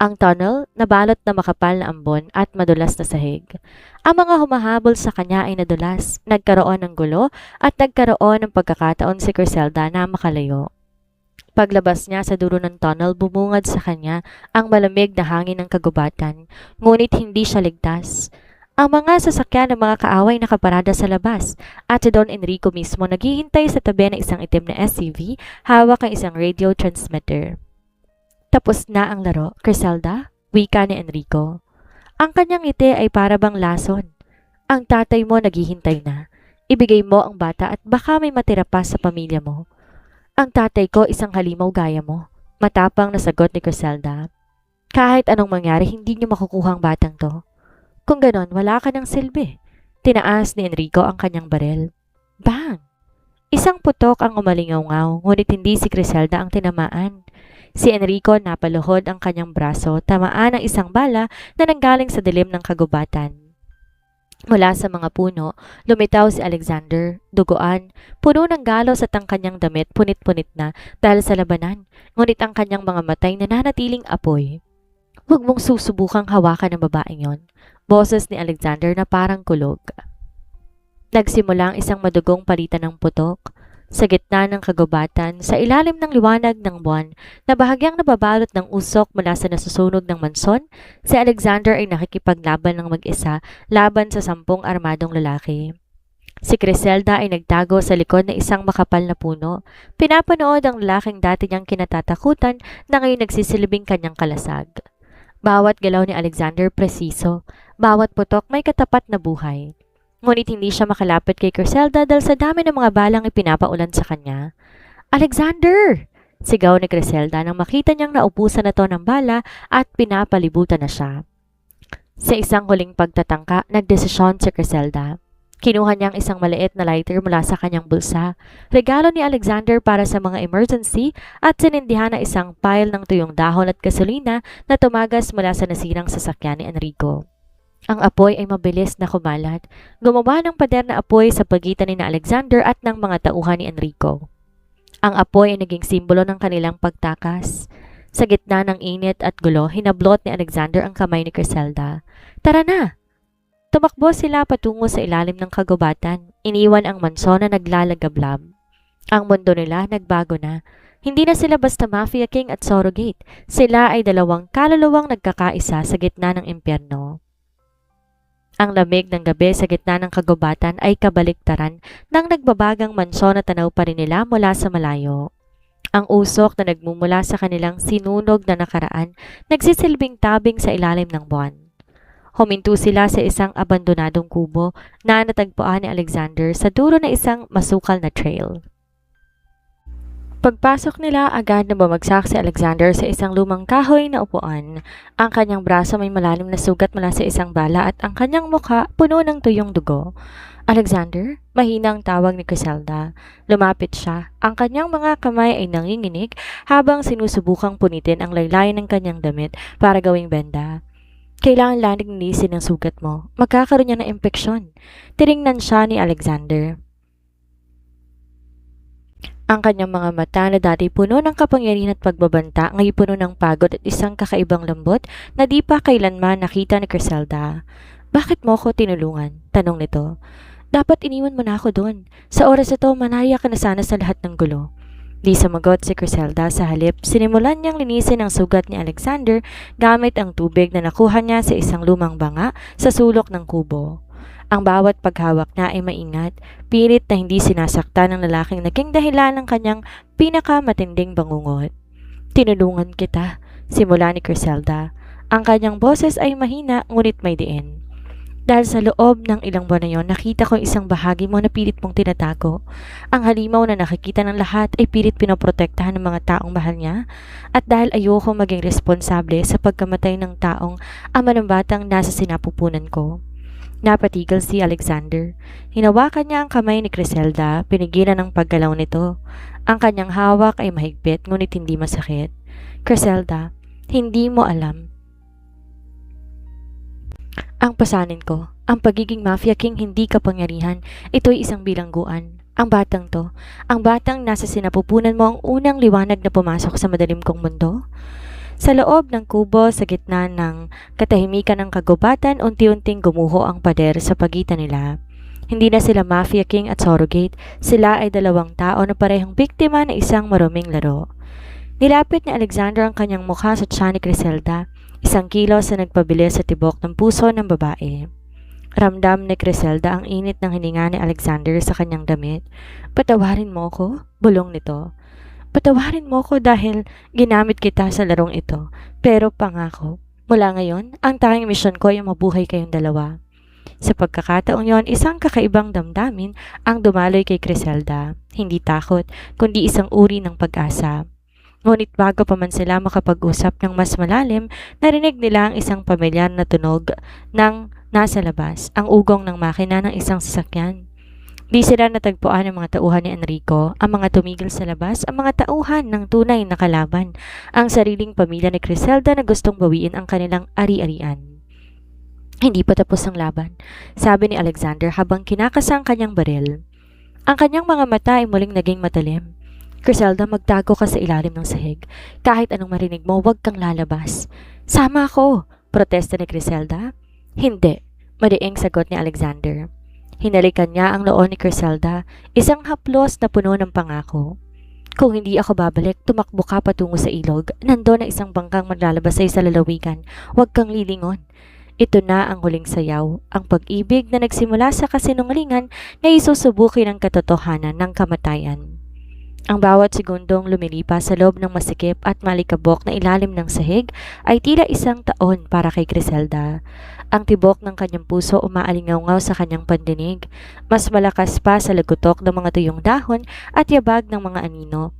Ang tunnel, nabalot na makapal na ambon at madulas na sahig. Ang mga humahabol sa kanya ay nadulas, nagkaroon ng gulo at nagkaroon ng pagkakataon si Griselda na makalayo. Paglabas niya sa dulo ng tunnel, bumungad sa kanya ang malamig na hangin ng kagubatan, ngunit hindi siya ligtas. Ang mga sasakyan ng mga kaaway nakaparada sa labas at si Don Enrico mismo naghihintay sa tabi ng isang itim na SUV, hawak ang isang radio transmitter. Tapos na ang laro, Griselda, wika ni Enrico. Ang kanyang ngiti ay para bang lason. Ang tatay mo naghihintay na. Ibigay mo ang bata at baka may matira pa sa pamilya mo. Ang tatay ko isang halimaw gaya mo, matapang na sagot ni Griselda. Kahit anong mangyari, hindi niyo makukuha ang batang to. Kung ganon, wala ka ng silbi. Tinaas ni Enrico ang kanyang barel. Bang! Isang putok ang umalingaw-ngaw, ngunit hindi si Griselda ang tinamaan. Si Enrico napaluhod ang kanyang braso, tamaan ng isang bala na nanggaling sa dilim ng kagubatan. Mula sa mga puno, lumitaw si Alexander, duguan, puno ng galos at ang kanyang damit punit-punit na dahil sa labanan, ngunit ang kanyang mga matay nananatiling apoy. Huwag mong susubukang hawakan ng babaeng yon, boses ni Alexander na parang kulog. Nagsimula ang isang madugong palitan ng putok. Sa gitna ng kagubatan, sa ilalim ng liwanag ng buwan, na bahagyang nababalot ng usok mula sa nasusunog ng manson, si Alexander ay nakikipaglaban ng mag-isa laban sa 10 armadong lalaki. Si Griselda ay nagtago sa likod ng isang makapal na puno. Pinapanood ang lalaking dati niyang kinatatakutan na ngayon nagsisilbing kanyang kalasag. Bawat galaw ni Alexander presiso, bawat putok may katapat na buhay. Ngunit hindi siya makalapit kay Griselda dahil sa dami ng mga balang ipinapaulan sa kanya. Alexander! Sigaw ni Griselda nang makita niyang naubusan na to ng bala at pinapalibutan na siya. Sa isang huling pagtatangka, nagdesisyon si Griselda. Kinuha niyang isang maliit na lighter mula sa kanyang bulsa, regalo ni Alexander para sa mga emergency, at sinindihan na isang pile ng tuyong dahon at gasolina na tumagas mula sa nasirang sasakyan ni Enrico. Ang apoy ay mabilis na kumalat. Gumawa ng pader na apoy sa pagitan ni Alexander at ng mga tauhan ni Enrico. Ang apoy ay naging simbolo ng kanilang pagtakas. Sa gitna ng init at gulo, hinablot ni Alexander ang kamay ni Griselda. Tara na! Tumakbo sila patungo sa ilalim ng kagubatan. Iniwan ang manson na naglalagablab. Ang mundo nila nagbago na. Hindi na sila basta Mafia King at surrogate. Sila ay dalawang kaluluwang nagkakaisa sa gitna ng impyerno. Ang lamig ng gabi sa gitna ng kagubatan ay kabaliktaran ng nagbabagang manson na tanaw pa rin nila mula sa malayo. Ang usok na nagmumula sa kanilang sinunog na nakaraan nagsisilbing tabing sa ilalim ng buwan. Huminto sila sa isang abandonadong kubo na natagpuan ni Alexander sa dulo ng isang masukal na trail. Pagpasok nila, agad na bumagsak si Alexander sa isang lumang kahoy na upuan. Ang kanyang braso may malalim na sugat mula sa isang bala at ang kanyang mukha puno ng tuyong dugo. Alexander? Mahina ang tawag ni Griselda. Lumapit siya. Ang kanyang mga kamay ay nanginginig habang sinusubukang punitin ang laylayan ng kanyang damit para gawing benda. Kailangan lang linisin ang sugat mo. Magkakaroon niya ng impeksyon. Tiningnan siya ni Alexander. Ang kanyang mga mata na dati puno ng kapangyarihan at pagbabanta, ngayon puno ng pagod at isang kakaibang lambot na di pa kailanman nakita ni Griselda. Bakit mo ko tinulungan? Tanong nito. Dapat iniwan mo na ako doon. Sa oras ito, manaya ka na sana sa lahat ng gulo. Di sumagot si Griselda, sa halip, sinimulan niyang linisin ang sugat ni Alexander gamit ang tubig na nakuha niya sa isang lumang banga sa sulok ng kubo. Ang bawat paghawak niya ay maingat, pilit na hindi sinasaktan ng lalaking naging dahilan ng kanyang pinakamatinding bangungot. Tinulungan kita, simula ni Criselda. Ang kanyang boses ay mahina ngunit may diin. Dahil sa loob ng ilang buwan na yon, nakita ko isang bahagi mo na pilit mong tinatago. Ang halimaw na nakikita ng lahat ay pilit pinoprotektahan ng mga taong mahal niya. At dahil ayoko maging responsable sa pagkamatay ng taong ama ng batang nasa sinapupunan ko. Napatigil si Alexander. Hinawakan niya ang kamay ni Criselda, pinigilan ng paggalaw nito. Ang kanyang hawak ay mahigpit ngunit hindi masakit. Criselda, hindi mo alam. Ang pasanin ko, ang pagiging mafia king hindi kapangyarihan, ito'y isang bilangguan. Ang batang nasa sinapupunan mo ang unang liwanag na pumasok sa madilim kong mundo. Sa loob ng kubo, sa gitna ng katahimikan ng kagubatan, unti-unting gumuho ang pader sa pagitan nila. Hindi na sila mafia king at surrogate, sila ay dalawang tao na parehong biktima ng isang maruming laro. Nilapit ni Alexander ang kanyang mukha sa tiyan ni Criselda, isang kilos na nagpabilis sa tibok ng puso ng babae. Ramdam ni Criselda ang init ng hininga ni Alexander sa kanyang damit. Patawarin mo ko, bulong nito. Patawarin mo ko dahil ginamit kita sa larong ito. Pero pangako, mula ngayon, ang tanging misyon ko ay mabuhay kayong dalawa. Sa pagkakataong yon, isang kakaibang damdamin ang dumaloy kay Criselda. Hindi takot, kundi isang uri ng pag-asa. Ngunit bago pa man sila makapag-usap ng mas malalim, narinig nila ang isang pamilyar na tunog ng nasa labas, ang ugong ng makina ng isang sasakyan. Di sila natagpuan ng mga tauhan ni Enrico, ang mga tumigil sa labas, ang mga tauhan ng tunay na kalaban, ang sariling pamilya ni Criselda na gustong bawiin ang kanilang ari-arian. Hindi pa tapos ang laban, sabi ni Alexander habang kinakasang kanyang baril. Ang kanyang mga mata ay muling naging matalim. Criselda, magtago ka sa ilalim ng sahig. Kahit anong marinig mo, huwag kang lalabas. Sama ako, protesta ni Criselda. Hindi, madiing sagot ni Alexander. Hinalikan niya ang noo ni Criselda, isang haplos na puno ng pangako. Kung hindi ako babalik, tumakbo ka patungo sa ilog. Nandoon na isang bangkang maglalabas sa lalawigan. Huwag kang lilingon. Ito na ang huling sayaw, ang pag-ibig na nagsimula sa kasinungalingan na isusubukin ang katotohanan ng kamatayan. Ang bawat segundong lumilipas sa loob ng masikip at malikabok na ilalim ng sahig ay tila isang taon para kay Criselda. Ang tibok ng kanyang puso umaalingaw-ngaw sa kanyang pandinig, mas malakas pa sa lagutok ng mga tuyong dahon at yabag ng mga anino,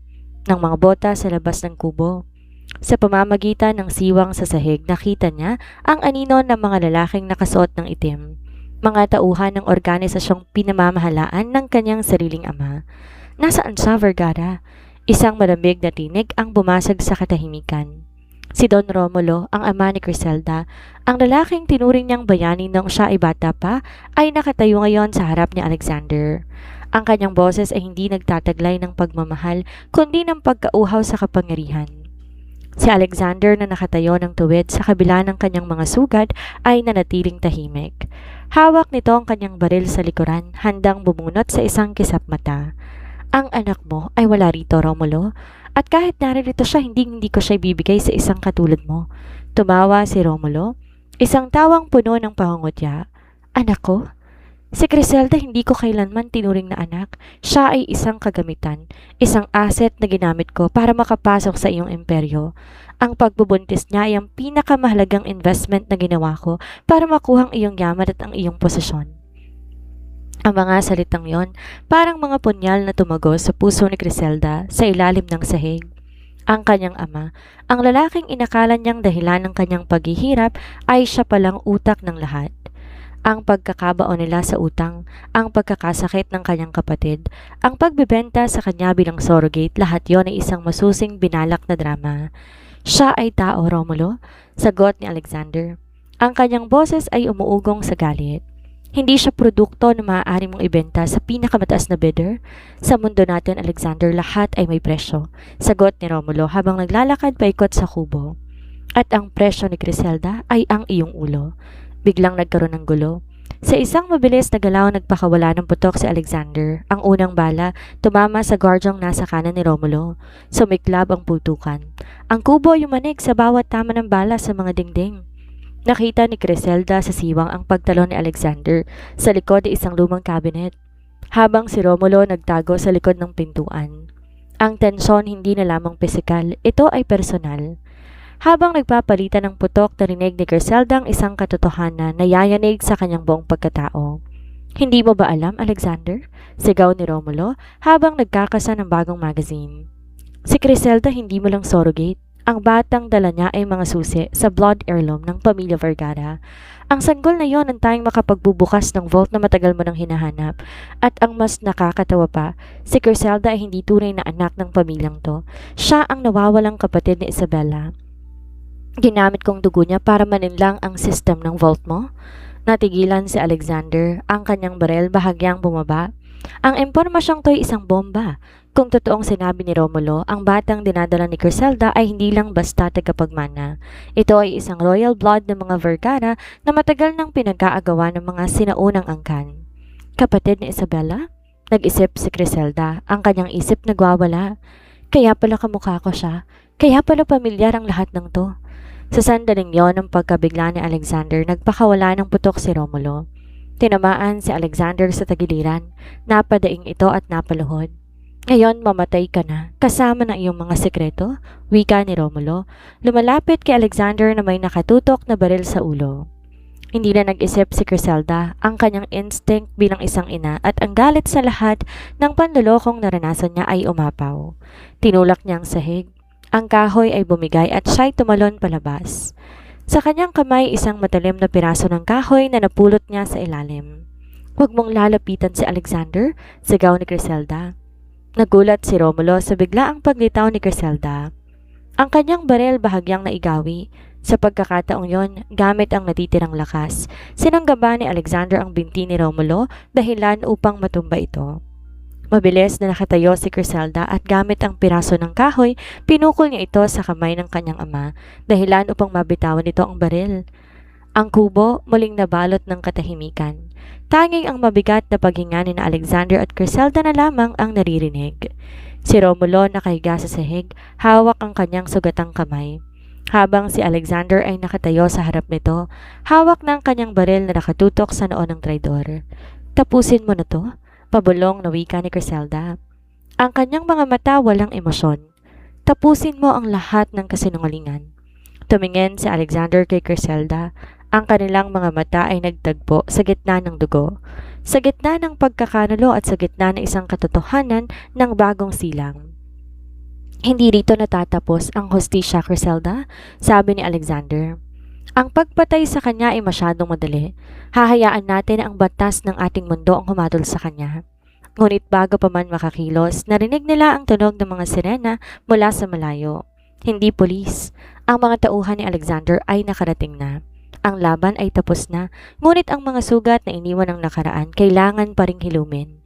ng mga bota sa labas ng kubo. Sa pamamagitan ng siwang sa sahig, nakita niya ang anino ng mga lalaking nakasuot ng itim, mga tauhan ng organisasyong pinamamahalaan ng kanyang sariling ama. Nasaan siya, Vergara? Isang malamig na tinig ang bumasag sa katahimikan. Si Don Romulo, ang ama ni Criselda, ang lalaking tinuring niyang bayani noong siya ay bata pa, ay nakatayo ngayon sa harap ni Alexander. Ang kanyang boses ay hindi nagtataglay ng pagmamahal, kundi ng pagkauhaw sa kapangyarihan. Si Alexander na nakatayo ng tuwid sa kabila ng kanyang mga sugad ay nanatiling tahimik. Hawak nito ang kanyang baril sa likuran, handang bumunot sa isang kisap mata. Ang anak mo ay wala rito, Romulo. At kahit naririto siya, hindi ko siya ibibigay sa isang katulad mo. Tumawa si Romulo, isang tawang puno ng pangungutya. Anak ko? Si Criselda hindi ko kailanman tinuring na anak. Siya ay isang kagamitan, isang asset na ginamit ko para makapasok sa iyong imperyo. Ang pagbubuntis niya ay ang pinakamahalagang investment na ginawa ko para makuha ang iyong yaman at ang iyong posisyon. Ang mga salitang yon, parang mga punyal na tumagos sa puso ni Criselda sa ilalim ng sahig. Ang kanyang ama, ang lalaking inakala niyang dahilan ng kanyang paghihirap ay siya palang utak ng lahat. Ang pagkakabaon nila sa utang, ang pagkakasakit ng kanyang kapatid, ang pagbebenta sa kanya bilang surrogate, lahat yon ay isang masusing binalak na drama. Siya ay tao, Romulo, sagot ni Alexander. Ang kanyang boses ay umuugong sa galit. Hindi siya produkto na maaari mong ibenta sa pinakamataas na bidder. Sa mundo natin, Alexander, lahat ay may presyo, sagot ni Romulo habang naglalakad paikot sa kubo. At ang presyo ni Criselda ay ang iyong ulo. Biglang nagkaroon ng gulo. Sa isang mabilis na galaw nagpakawala ng putok si Alexander. Ang unang bala tumama sa guardyang nasa kanan ni Romulo. Sumiklab ang putukan. Ang kubo yumanig sa bawat tama ng bala sa mga dingding. Nakita ni Criselda sa siwang ang pagtalon ni Alexander sa likod ng isang lumang cabinet, habang si Romulo nagtago sa likod ng pintuan. Ang tensyon hindi na lamang pisikal, ito ay personal. Habang nagpapalitan ng putok, narinig ni Griselda ang isang katotohanan na yayanig sa kanyang buong pagkatao. Hindi mo ba alam, Alexander? Sigaw ni Romulo habang nagkakasa ng bagong magazine. Si Griselda hindi mo lang surrogate. Ang batang dala niya ay mga susi sa blood heirloom ng pamilya Vergara. Ang sanggol na yon ang tayong makapagbubukas ng vault na matagal mo nang hinahanap. At ang mas nakakatawa pa, si Griselda ay hindi tunay na anak ng pamilyang to. Siya ang nawawalang kapatid ni Isabella. Ginamit kong dugo niya para maninlang ang system ng vault mo. Natigilan si Alexander, ang kanyang barel bahagyang bumaba. Ang impormasyong to'y isang bomba. Kung totoong sinabi ni Romulo, ang batang dinadala ni Griselda ay hindi lang basta tagapagmana. Ito ay isang royal blood ng mga Vergara na matagal nang pinag-aagawa ng mga sinaunang angkan. Kapatid ni Isabella? Nag-isip si Griselda, ang kanyang isip nagwawala. Kaya pala kamukha ko siya. Kaya pala pamilyar ang lahat ng to. Sa sandaling yon ng pagkabigla ni Alexander, nagpakawala ng putok si Romulo. Tinamaan si Alexander sa tagiliran. Napadaing ito at napaluhod. Ngayon, mamatay ka na, kasama ng iyong mga sekreto, wika ni Romulo. Lumalapit kay Alexander na may nakatutok na baril sa ulo. Hindi na nag-isip si Griselda, ang kanyang instinct bilang isang ina at ang galit sa lahat ng panlulokong naranasan niya ay umapaw. Tinulak niya ang sahig. Ang kahoy ay bumigay at siya'y tumalon palabas. Sa kanyang kamay, isang matalim na piraso ng kahoy na napulot niya sa ilalim. Huwag mong lalapitan si Alexander, sigaw ni Griselda. Nagulat si Romulo sa biglaang paglitaw ni Griselda. Ang kanyang barel bahagyang naigawi. Sa pagkakataong yon, gamit ang natitirang lakas, sinanggaba ni Alexander ang binti ni Romulo dahilan upang matumba ito. Mabilis na nakatayo si Griselda at gamit ang piraso ng kahoy, pinukol niya ito sa kamay ng kanyang ama dahilan upang mabitawan nito ang baril. Ang kubo muling nabalot ng katahimikan. Tanging ang mabigat na paghinga ni Alexander at Griselda na lamang ang naririnig. Si Romulo nakahiga sa sahig, hawak ang kanyang sugatang kamay. Habang si Alexander ay nakatayo sa harap nito, hawak ng kanyang baril na nakatutok sa noo ng traidor. Tapusin mo na to, pabulong na wika ni Griselda. Ang kanyang mga mata walang emosyon. Tapusin mo ang lahat ng kasinungalingan. Tumingin si Alexander kay Griselda. Ang kanilang mga mata ay nagtagpo sa gitna ng dugo, sa gitna ng pagkakanulo at sa gitna ng isang katotohanan ng bagong silang. Hindi rito natatapos ang hustisya, Griselda, sabi ni Alexander. Ang pagpatay sa kanya ay masyadong madali. Hahayaan natin na ang batas ng ating mundo ang humatol sa kanya. Ngunit bago pa man makakilos, narinig nila ang tunog ng mga sirena mula sa malayo. Hindi pulis. Ang mga tauhan ni Alexander ay nakarating na. Ang laban ay tapos na, ngunit ang mga sugat na iniwan ng nakaraan kailangan pa ring hilumin.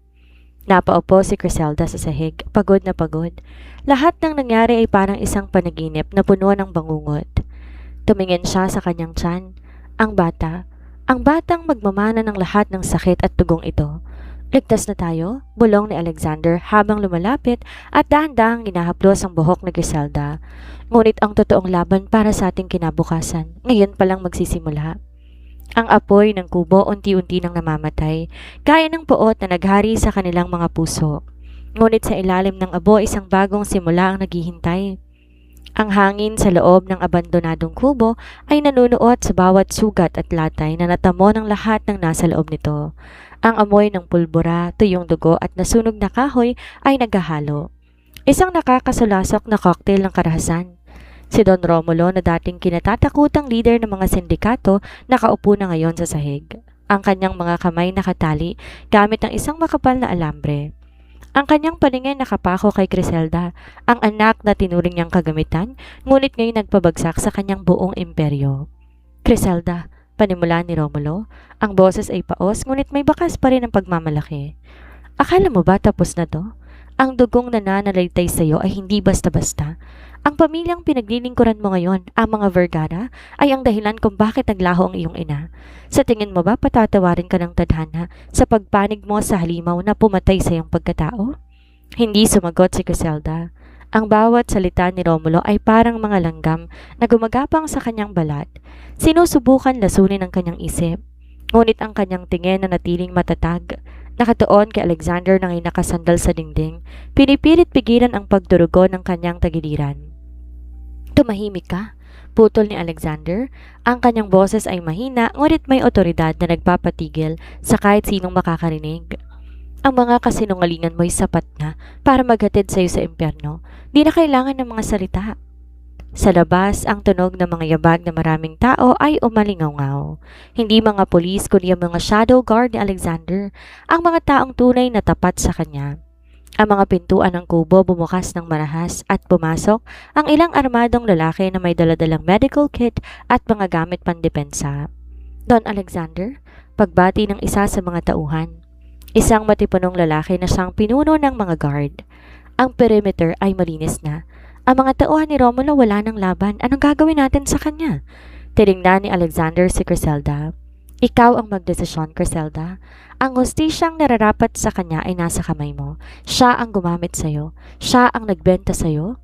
Napaupo si Griselda sa sahig, pagod na pagod. Lahat ng nangyari ay parang isang panaginip na puno ng bangungot. Tumingin siya sa kanyang tiyan. Ang batang magmamana ng lahat ng sakit at tugong ito. Ligtas na tayo, bulong ni Alexander habang lumalapit at dahan-dahang hinahaplos ang buhok ni Griselda. Ngunit ang totoong laban para sa ating kinabukasan, ngayon palang magsisimula. Ang apoy ng kubo unti-unti nang namamatay, gaya ng puot na naghari sa kanilang mga puso. Ngunit sa ilalim ng abo, isang bagong simula ang naghihintay. Ang hangin sa loob ng abandonadong kubo ay nanunuot sa bawat sugat at latay na natamo ng lahat ng nasa loob nito. Ang amoy ng pulbura, tuyong dugo at nasunog na kahoy ay naghahalo. Isang nakakasulasok na cocktail ng karahasan. Si Don Romulo na dating kinatatakutang leader ng mga sindikato nakaupo na ngayon sa sahig. Ang kanyang mga kamay nakatali gamit ng isang makapal na alambre. Ang kanyang paningin nakapako kay Griselda, ang anak na tinuring niyang kagamitan, ngunit ngayon nagpabagsak sa kanyang buong imperyo. Griselda, panimula ni Romulo, ang boses ay paos ngunit may bakas pa rin ang pagmamalaki. Akala mo ba tapos na to? Ang dugong nananalaytay sa iyo ay hindi basta-basta. Ang pamilyang pinaglilingkuran mo ngayon, ang mga Vergara, ay ang dahilan kung bakit naglaho ang iyong ina. Sa tingin mo ba patatawarin ka ng tadhana sa pagpanig mo sa halimaw na pumatay sa iyong pagkatao? Hindi sumagot si Griselda. Ang bawat salita ni Romulo ay parang mga langgam na gumagapang sa kanyang balat. Sinusubukan lasunin ang kanyang isip. Ngunit ang kanyang tingin na natiling matatag. Nakatuon kay Alexander na nakasandal sa dingding, pinipilit pigilan ang pagdurugo ng kanyang tagiliran. Tumahimik ka, putol ni Alexander. Ang kanyang boses ay mahina ngunit may otoridad na nagpapatigil sa kahit sinong makakarinig. Ang mga kasinungalingan mo'y sapat na para maghatid sa iyo sa impyerno. Di na kailangan ng mga salita. Sa labas, ang tunog ng mga yabag na maraming tao ay umalingaw-ngaw. Hindi mga polis kundi ang mga shadow guard ni Alexander, ang mga taong tunay na tapat sa kanya. Ang mga pintuan ng kubo bumukas ng marahas at pumasok ang ilang armadong lalaki na may daladalang medical kit at mga gamit pandepensa. Don Alexander, pagbati ng isa sa mga tauhan. Isang matipunong lalaki na siyang pinuno ng mga guard. Ang perimeter ay malinis na. Ang mga tauhan ni Romulo wala ng laban. Anong gagawin natin sa kanya? Tiningnan ni Alexander si Griselda. Ikaw ang magdesisyon, Griselda. Ang hustisyang nararapat sa kanya ay nasa kamay mo. Siya ang gumamit sa'yo. Siya ang nagbenta sa'yo.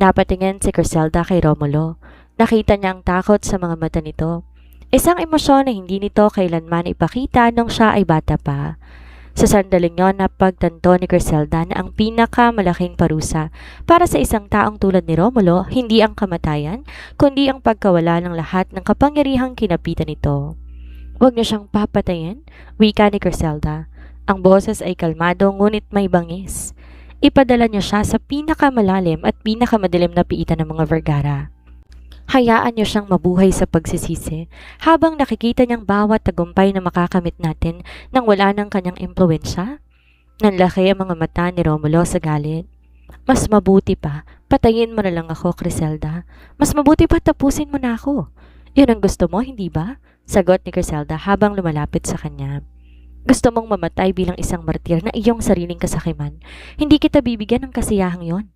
Napatingin si Griselda kay Romulo. Nakita niya ang takot sa mga mata nito. Isang emosyon na hindi nito kailanman ipakita nung siya ay bata pa. Sa sandaling yon, napagtanto ni Griselda na ang pinakamalaking parusa para sa isang taong tulad ni Romulo, hindi ang kamatayan, kundi ang pagkawala ng lahat ng kapangyarihang kinapitan nito. Huwag niyo siyang papatayin, wika ni Griselda. Ang boses ay kalmado ngunit may bangis. Ipadala niya siya sa pinakamalalim at pinakamadilim na piitan ng mga Vergara. Hayaan niyo siyang mabuhay sa pagsisisi habang nakikita niyang bawat tagumpay na makakamit natin nang wala ng kanyang impluwensya. Nanlaki ang mga mata ni Romulo sa galit. Mas mabuti pa, patayin mo na lang ako, Griselda. Mas mabuti pa tapusin mo na ako. Yun ang gusto mo, hindi ba? Sagot ni Griselda habang lumalapit sa kanya. Gusto mong mamatay bilang isang martir na iyong sariling kasakiman. Hindi kita bibigyan ng kasiyahang yon.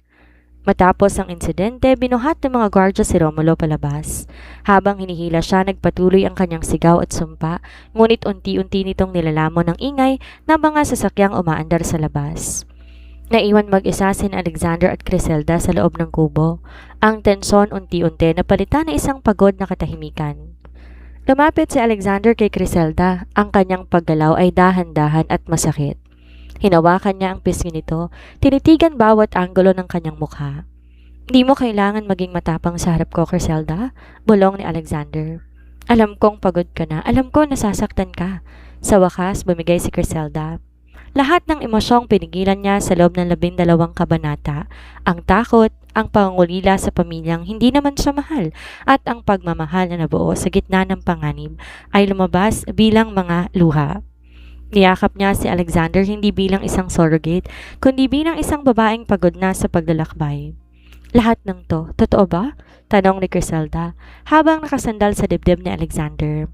Matapos ang insidente, binuhat ng mga gwardiya si Romulo palabas. Habang hinihila siya, nagpatuloy ang kanyang sigaw at sumpa, ngunit unti-unti nitong nilalamon ng ingay na mga sasakyang umaandar sa labas. Naiwan mag-isa si Alexander at Griselda sa loob ng kubo. Ang tensyon unti-unti napalitan na isang pagod na katahimikan. Lumapit si Alexander kay Griselda. Ang kanyang paggalaw ay dahan-dahan at masakit. Hinawakan niya ang pisngi nito, tinitigan bawat anggulo ng kanyang mukha. Hindi mo kailangan maging matapang sa harap ko, Griselda, bulong ni Alexander. Alam kong pagod ka na, alam ko nasasaktan ka. Sa wakas, bumigay si Griselda. Lahat ng emosyong pinigilan niya sa loob ng 12 kabanata, ang takot, ang pangungulila sa pamilyang hindi naman siya mahal, at ang pagmamahal na nabuo sa gitna ng panganib ay lumabas bilang mga luha. Niyakap niya si Alexander hindi bilang isang surrogate, kundi bilang isang babaeng pagod na sa paglalakbay. Lahat ng to, totoo ba? Tanong ni Griselda habang nakasandal sa dibdib ni Alexander.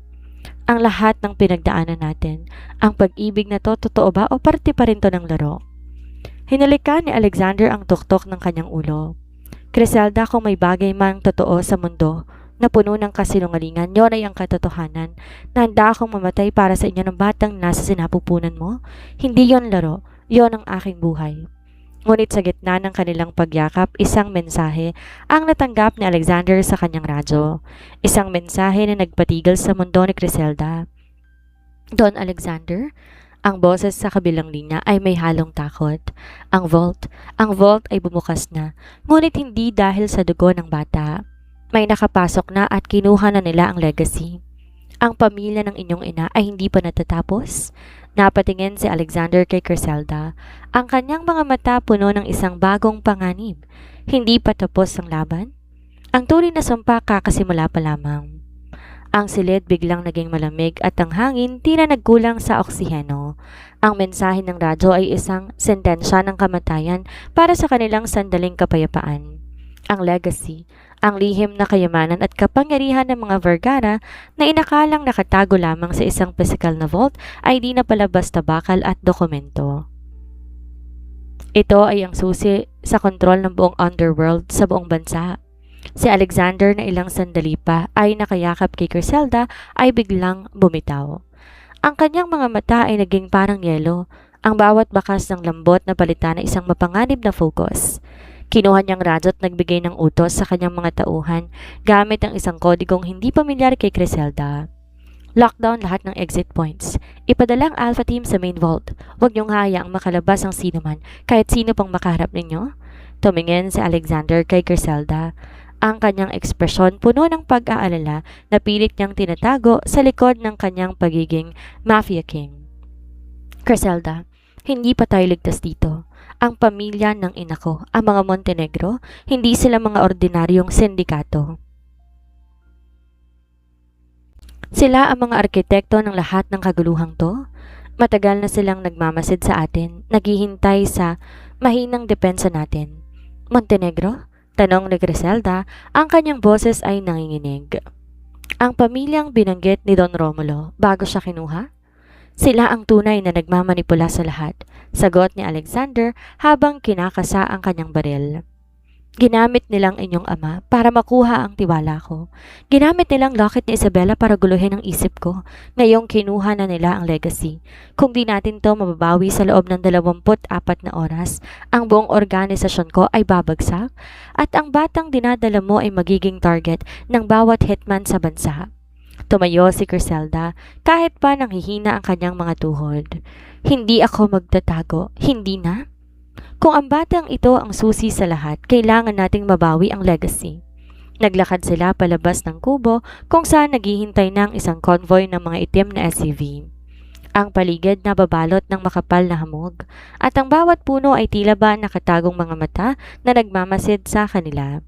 Ang lahat ng pinagdaanan natin, ang pag-ibig na to, totoo ba o parte pa rin to ng laro? Hinalikan ni Alexander ang tuktok ng kanyang ulo. Griselda, kung may bagay mang totoo sa mundo na puno ng kasinungalingan, yon ay ang katotohanan na handa akong mamatay para sa inyo ng batang nasa sinapupunan mo. Hindi yon laro, yon ang aking buhay. Ngunit sa gitna ng kanilang pagyakap, isang mensahe ang natanggap ni Alexander sa kanyang radyo. Isang mensahe na nagpatigil sa mundo ni Griselda. Don Alexander, ang boses sa kabilang linya ay may halong takot. Ang vault ay bumukas na, ngunit hindi dahil sa dugo ng bata. May nakapasok na at kinuha na nila ang legacy. Ang pamilya ng inyong ina ay hindi pa natatapos. Napatingin si Alexander kay Griselda. Ang kanyang mga mata puno ng isang bagong panganib. Hindi pa tapos ang laban? Ang tuloy na sumpa kakasimula pa lamang. Ang silid biglang naging malamig at ang hangin tila nagkulang sa oksiheno. Ang mensahe ng radyo ay isang sentensya ng kamatayan para sa kanilang sandaling kapayapaan. Ang legacy, ang lihim na kayamanan at kapangyarihan ng mga Vergara na inakalang nakatago lamang sa isang physical na vault ay di na pala basta bakal at dokumento. Ito ay ang susi sa kontrol ng buong underworld sa buong bansa. Si Alexander na ilang sandali pa ay nakayakap kay Griselda ay biglang bumitaw. Ang kanyang mga mata ay naging parang yelo, ang bawat bakas ng lambot na palitan na isang mapanganib na focus. Kinuha niyang radyo at nagbigay ng utos sa kanyang mga tauhan gamit ang isang kodigong hindi pamilyar kay Griselda. Lockdown lahat ng exit points. Ipadala ang Alpha Team sa main vault. Huwag niyong hayaang makalabas ang sino man, kahit sino pang makaharap ninyo. Tumingin si Alexander kay Griselda. Ang kanyang ekspresyon puno ng pag-aalala na pilit niyang tinatago sa likod ng kanyang pagiging Mafia King. Griselda, hindi pa tayo ligtas dito. Ang pamilya ng ina ko, ang mga Montenegro, hindi sila mga ordinaryong sindikato. Sila ang mga arkitekto ng lahat ng kaguluhang to. Matagal na silang nagmamasid sa atin, naghihintay sa mahinang depensa natin. Montenegro? Tanong ni Griselda, ang kanyang boses ay nanginginig. Ang pamilyang binanggit ni Don Romulo bago siya kinuha? Sila ang tunay na nagmamanipula sa lahat, sagot ni Alexander habang kinakasa ang kanyang baril. Ginamit nilang inyong ama para makuha ang tiwala ko. Ginamit nilang locket ni Isabella para guluhin ang isip ko. Ngayong kinuha na nila ang legacy. Kung di natin to mababawi sa loob ng 24 na oras, ang buong organisasyon ko ay babagsak at ang batang dinadala mo ay magiging target ng bawat hitman sa bansa. Tumayo si Griselda kahit pa nanghihina ang kanyang mga tuhod. Hindi ako magtatago, hindi na. Kung ang batang ito ang susi sa lahat, kailangan nating mabawi ang legacy. Naglakad sila palabas ng kubo kung saan naghihintay ng isang convoy ng mga itim na SUV. Ang paligid na babalot ng makapal na hamog at ang bawat puno ay tila ba nakatagong mga mata na nagmamasid sa kanila.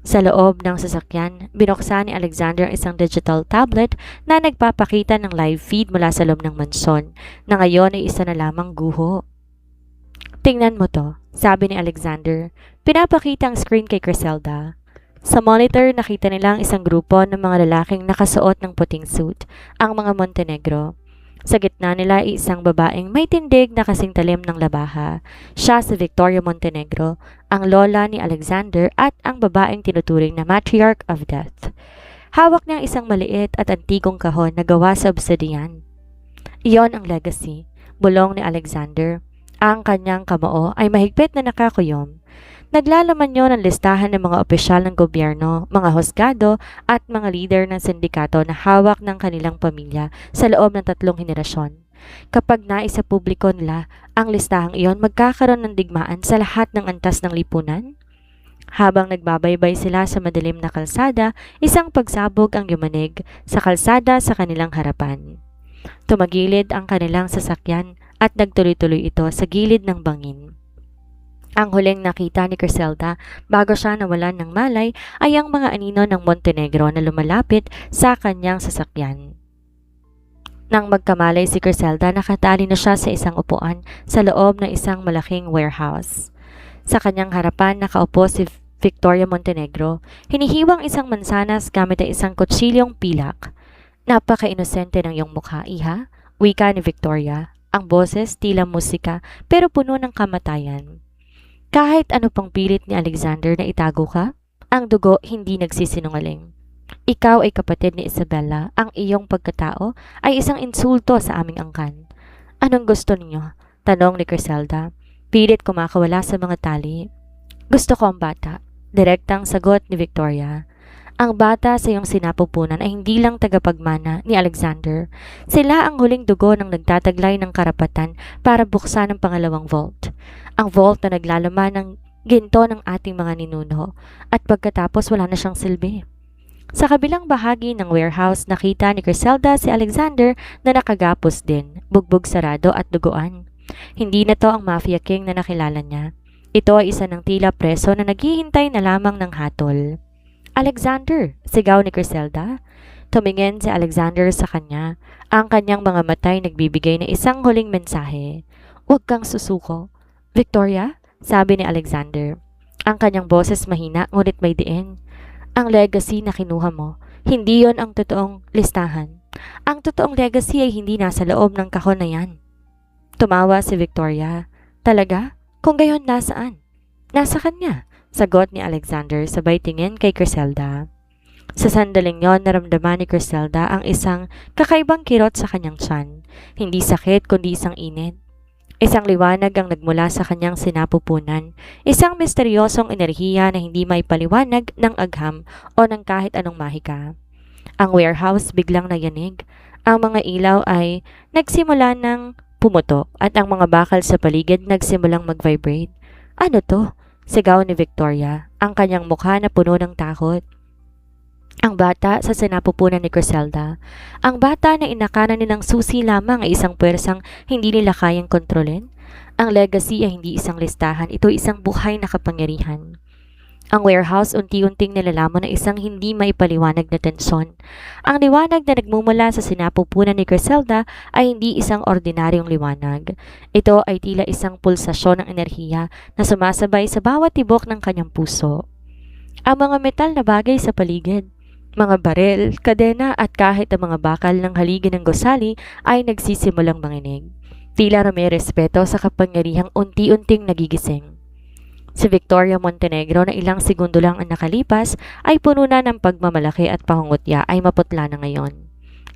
Sa loob ng sasakyan, binuksan ni Alexander ang isang digital tablet na nagpapakita ng live feed mula sa loob ng mansyon na ngayon ay isa na lamang guho. Tingnan mo to, sabi ni Alexander. Pinapakita ang screen kay Griselda. Sa monitor, nakita nilang isang grupo ng mga lalaking nakasuot ng puting suit, ang mga Montenegro. Sa gitna nila ay isang babaeng may tindig na kasing talim ng labaha. Siya si Victoria Montenegro, ang lola ni Alexander at ang babaeng tinuturing na matriarch of death. Hawak niya isang maliit at antigong kahon na gawa sa obsidian. Iyon ang legacy, bulong ni Alexander. Ang kanyang kamao ay mahigpit na nakakuyom. Naglalaman yon ng listahan ng mga opisyal ng gobyerno, mga husgado at mga lider ng sindikato na hawak ng kanilang pamilya sa loob ng 3 henerasyon. Kapag naisa publiko nila ang listahang iyon, magkakaroon ng digmaan sa lahat ng antas ng lipunan. Habang nagbabaybay sila sa madilim na kalsada, isang pagsabog ang yumanig sa kalsada sa kanilang harapan. Tumagilid ang kanilang sasakyan at nagtuloy-tuloy ito sa gilid ng bangin. Ang huling nakita ni Griselda bago siya nawalan ng malay ay ang mga anino ng Montenegro na lumalapit sa kanyang sasakyan. Nang magkamalay si Griselda, nakatali na siya sa isang upuan sa loob ng isang malaking warehouse. Sa kanyang harapan nakaupo si Victoria Montenegro, hinihiwang isang mansanas gamit ang isang kutsilyong pilak. Napaka-inosente ng iyong mukha, iha, wika ni Victoria. Ang boses tila musika pero puno ng kamatayan. Kahit ano pang pilit ni Alexander na itago ka, ang dugo hindi nagsisinungaling. Ikaw ay kapatid ni Isabella, ang iyong pagkatao ay isang insulto sa aming angkan. Anong gusto ninyo? Tanong ni Griselda. Pilit kumakawala sa mga tali. Gusto ko ang bata. Direktang sagot ni Victoria. Ang bata sa iyong sinapupunan ay hindi lang tagapagmana ni Alexander. Sila ang huling dugo ng nagtataglay ng karapatan para buksan ang pangalawang vault. Ang vault na naglalaman ng ginto ng ating mga ninuno at pagkatapos wala na siyang silbi. Sa kabilang bahagi ng warehouse, nakita ni Griselda si Alexander na nakagapos din, bugbog sarado at duguan. Hindi na to ang Mafia King na nakilala niya. Ito ay isa ng tila preso na naghihintay na lamang ng hatol. Alexander! Sigaw ni Griselda. Tumingin si Alexander sa kanya. Ang kanyang mga matay nagbibigay ng isang huling mensahe. Huwag kang susuko. Victoria? Sabi ni Alexander. Ang kanyang boses mahina ngunit may diin. Ang legacy na kinuha mo, hindi yon ang totoong listahan. Ang totoong legacy ay hindi nasa loob ng kahon na yan. Tumawa si Victoria. Talaga? Kung gayon nasaan? Nasa kanya. Sagot ni Alexander sabay tingin kay Griselda. Sa sandaling yon, naramdaman ni Griselda ang isang kakaibang kirot sa kanyang tiyan. Hindi sakit kundi isang init. Isang liwanag ang nagmula sa kanyang sinapupunan. Isang misteryosong enerhiya na hindi maipaliwanag ng agham o ng kahit anong mahika. Ang warehouse biglang nayanig. Ang mga ilaw ay nagsimula ng pumutok at ang mga bakal sa paligid nagsimulang mag-vibrate. Ano to? Sigaw ni Victoria, ang kanyang mukha na puno ng takot. Ang bata sa sinapupunan ni Griselda. Ang bata na inakala nilang susi lamang ay isang puwersang hindi nila kayang kontrolin. Ang legacy ay hindi isang listahan, ito isang buhay na kapangyarihan. Ang warehouse unti-unting nilalaman na isang hindi maipaliwanag na tensyon. Ang liwanag na nagmumula sa sinapupunan ni Griselda ay hindi isang ordinaryong liwanag. Ito ay tila isang pulsasyon ng enerhiya na sumasabay sa bawat tibok ng kanyang puso. Ang mga metal na bagay sa paligid, mga barel, kadena at kahit ang mga bakal ng haligi ng gusali ay nagsisimulang manginig. Tila may respeto sa kapangyarihang unti-unting nagigising. Si Victoria Montenegro na ilang segundo lang ang nakalipas ay puno na ng pagmamalaki at pangungutya ay maputla na ngayon.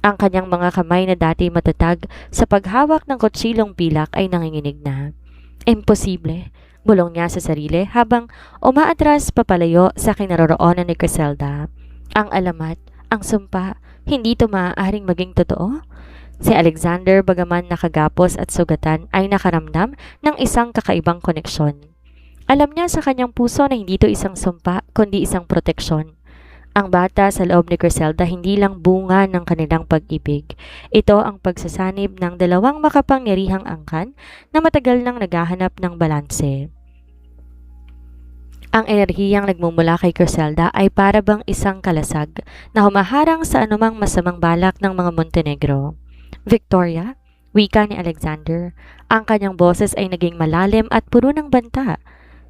Ang kanyang mga kamay na dati matatag sa paghawak ng kutsilong pilak ay nanginginig na. Imposible, bulong niya sa sarili habang umaatras papalayo sa kinaroroonan ni Griselda. Ang alamat, ang sumpa, hindi ito maaaring maging totoo? Si Alexander, bagaman nakagapos at sugatan, ay nakaramdam ng isang kakaibang koneksyon. Alam niya sa kanyang puso na hindi ito isang sumpa, kundi isang proteksyon. Ang bata sa loob ni Griselda hindi lang bunga ng kanilang pag-ibig. Ito ang pagsasanib ng dalawang makapangyarihang angkan na matagal nang naghahanap ng balanse. Ang enerhiyang nagmumula kay Griselda ay para bang isang kalasag na humaharang sa anumang masamang balak ng mga Montenegro. Victoria, wika ni Alexander, ang kanyang boses ay naging malalim at puno ng banta.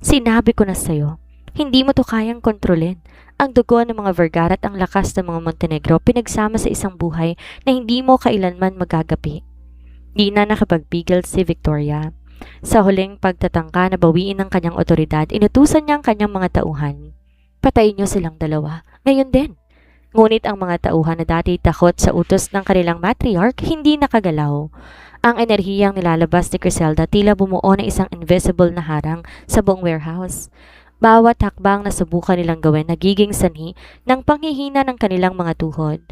Sinabi ko na sa'yo, hindi mo to kayang kontrolin. Ang dugo ng mga Vergara at ang lakas ng mga Montenegro pinagsama sa isang buhay na hindi mo kailanman magagapi. Di na nakapagpigil si Victoria. Sa huling pagtatangka na bawiin ng kanyang otoridad, inutusan niya ang kanyang mga tauhan. Patayin niyo silang dalawa, ngayon din. Ngunit ang mga tauhan na dati takot sa utos ng kanilang matriarch hindi nakagalaw. Ang enerhiyang nilalabas ni Griselda tila bumuo na isang invisible na harang sa buong warehouse. Bawat hakbang na subukan nilang gawin nagiging sanhi ng panghihina ng kanilang mga tuhod.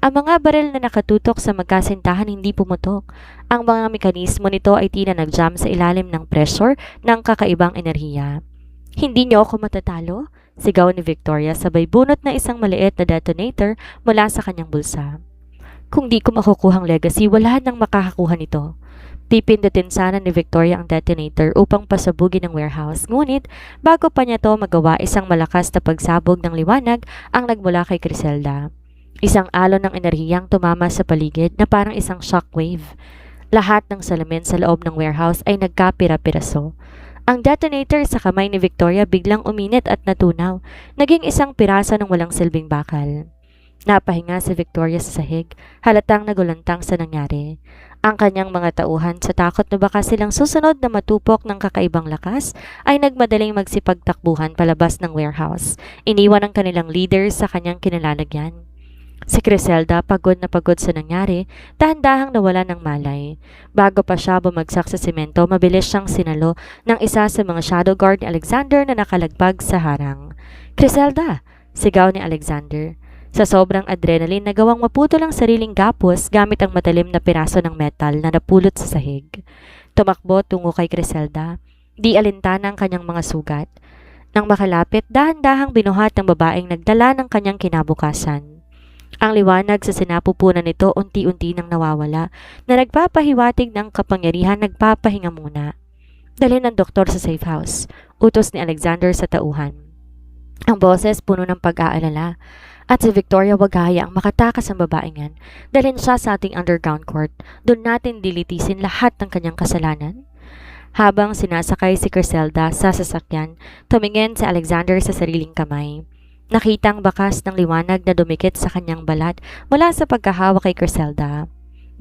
Ang mga baril na nakatutok sa magkasintahan hindi pumutok. Ang mga mekanismo nito ay tila nag-jam sa ilalim ng pressure ng kakaibang enerhiya. Hindi niyo ako matatalo? Sigaw ni Victoria sabay bunot na isang maliit na detonator mula sa kanyang bulsa. Kung di ko makukuhang legacy, wala nang makakakuha nito. Pipindutin sana ni Victoria ang detonator upang pasabugin ang warehouse. Ngunit, bago pa niya to magawa, isang malakas na pagsabog ng liwanag ang nagmula kay Griselda. Isang alon ng enerhiyang tumama sa paligid na parang isang shockwave. Lahat ng salamin sa loob ng warehouse ay nagkapira-piraso. Ang detonator sa kamay ni Victoria biglang uminit at natunaw, naging isang pirasa ng walang silbing bakal. Napahinga si Victoria sa sahig, halatang nagulantang sa nangyari. Ang kanyang mga tauhan sa takot na baka silang susunod na matupok ng kakaibang lakas ay nagmadaling magsipagtakbuhan palabas ng warehouse. Iniwan ang kanilang leader sa kanyang kinalalagyan. Si Griselda, pagod na pagod sa nangyari, dahan-dahang nawala ng malay. Bago pa siya bumagsak sa simento, mabilis siyang sinalo ng isa sa mga shadow guard ni Alexander na nakalagpag sa harang. Griselda! Sigaw ni Alexander. Sa sobrang adrenaline, nagawang maputol ang sariling gapos gamit ang matalim na piraso ng metal na napulot sa sahig. Tumakbo tungo kay Griselda. Di alintana ang kanyang mga sugat. Nang makalapit, dahan-dahang binuhat ng babaeng nagdala ng kanyang kinabukasan. Ang liwanag sa sinapupunan nito unti-unti nang nawawala na nagpapahiwatig ng kapangyarihan nagpapahinga muna. Dalhin ng doktor sa safe house, utos ni Alexander sa tauhan. Ang boses puno ng pag-aalala at si Victoria wag hayaang makatakas ang babaeng yan. Dalhin siya sa ating underground court, doon natin dilitisin lahat ng kanyang kasalanan. Habang sinasakay si Griselda sa sasakyan, tumingin si Alexander sa sariling kamay. Nakitang bakas ng liwanag na dumikit sa kanyang balat mula sa pagkahawak kay Griselda.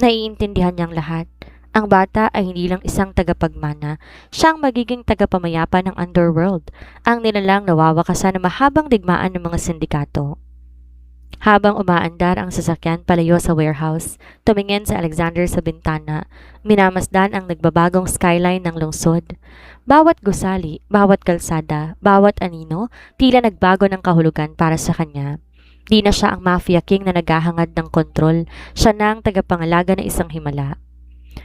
Naiintindihan niyang lahat. Ang bata ay hindi lang isang tagapagmana, siyang magiging tagapamayapa ng underworld, ang nilalang nawawakasan ng mahabang digmaan ng mga sindikato. Habang umaandar ang sasakyan palayo sa warehouse, tumingin si Alexander sa bintana, minamasdan ang nagbabagong skyline ng lungsod. Bawat gusali, bawat kalsada, bawat anino, tila nagbago ng kahulugan para sa kanya. Di na siya ang mafia king na naghahangad ng kontrol, siya na ang tagapangalaga ng isang himala.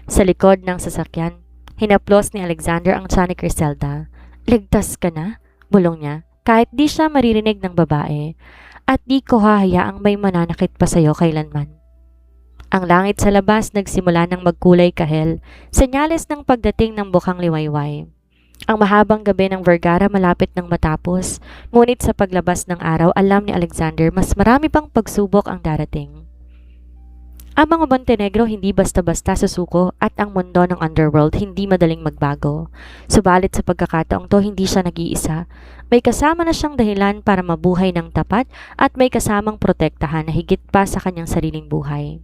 Sa likod ng sasakyan, hinaplos ni Alexander ang tiyan ni Griselda. Ligtas ka na, bulong niya, kahit di siya maririnig ng babae, at di ko hahayaang may mananakit pa sa'yo kailanman. Ang langit sa labas nagsimula ng magkulay kahel, senyales ng pagdating ng bukang liwayway. Ang mahabang gabi ng Vergara malapit nang matapos, ngunit sa paglabas ng araw alam ni Alexander mas marami pang pagsubok ang darating. Ang mga Montenegro hindi basta-basta susuko at ang mundo ng underworld hindi madaling magbago. Subalit sa pagkakataong to hindi siya nag-iisa. May kasama na siyang dahilan para mabuhay ng tapat at may kasamang protektahan na higit pa sa kanyang sariling buhay.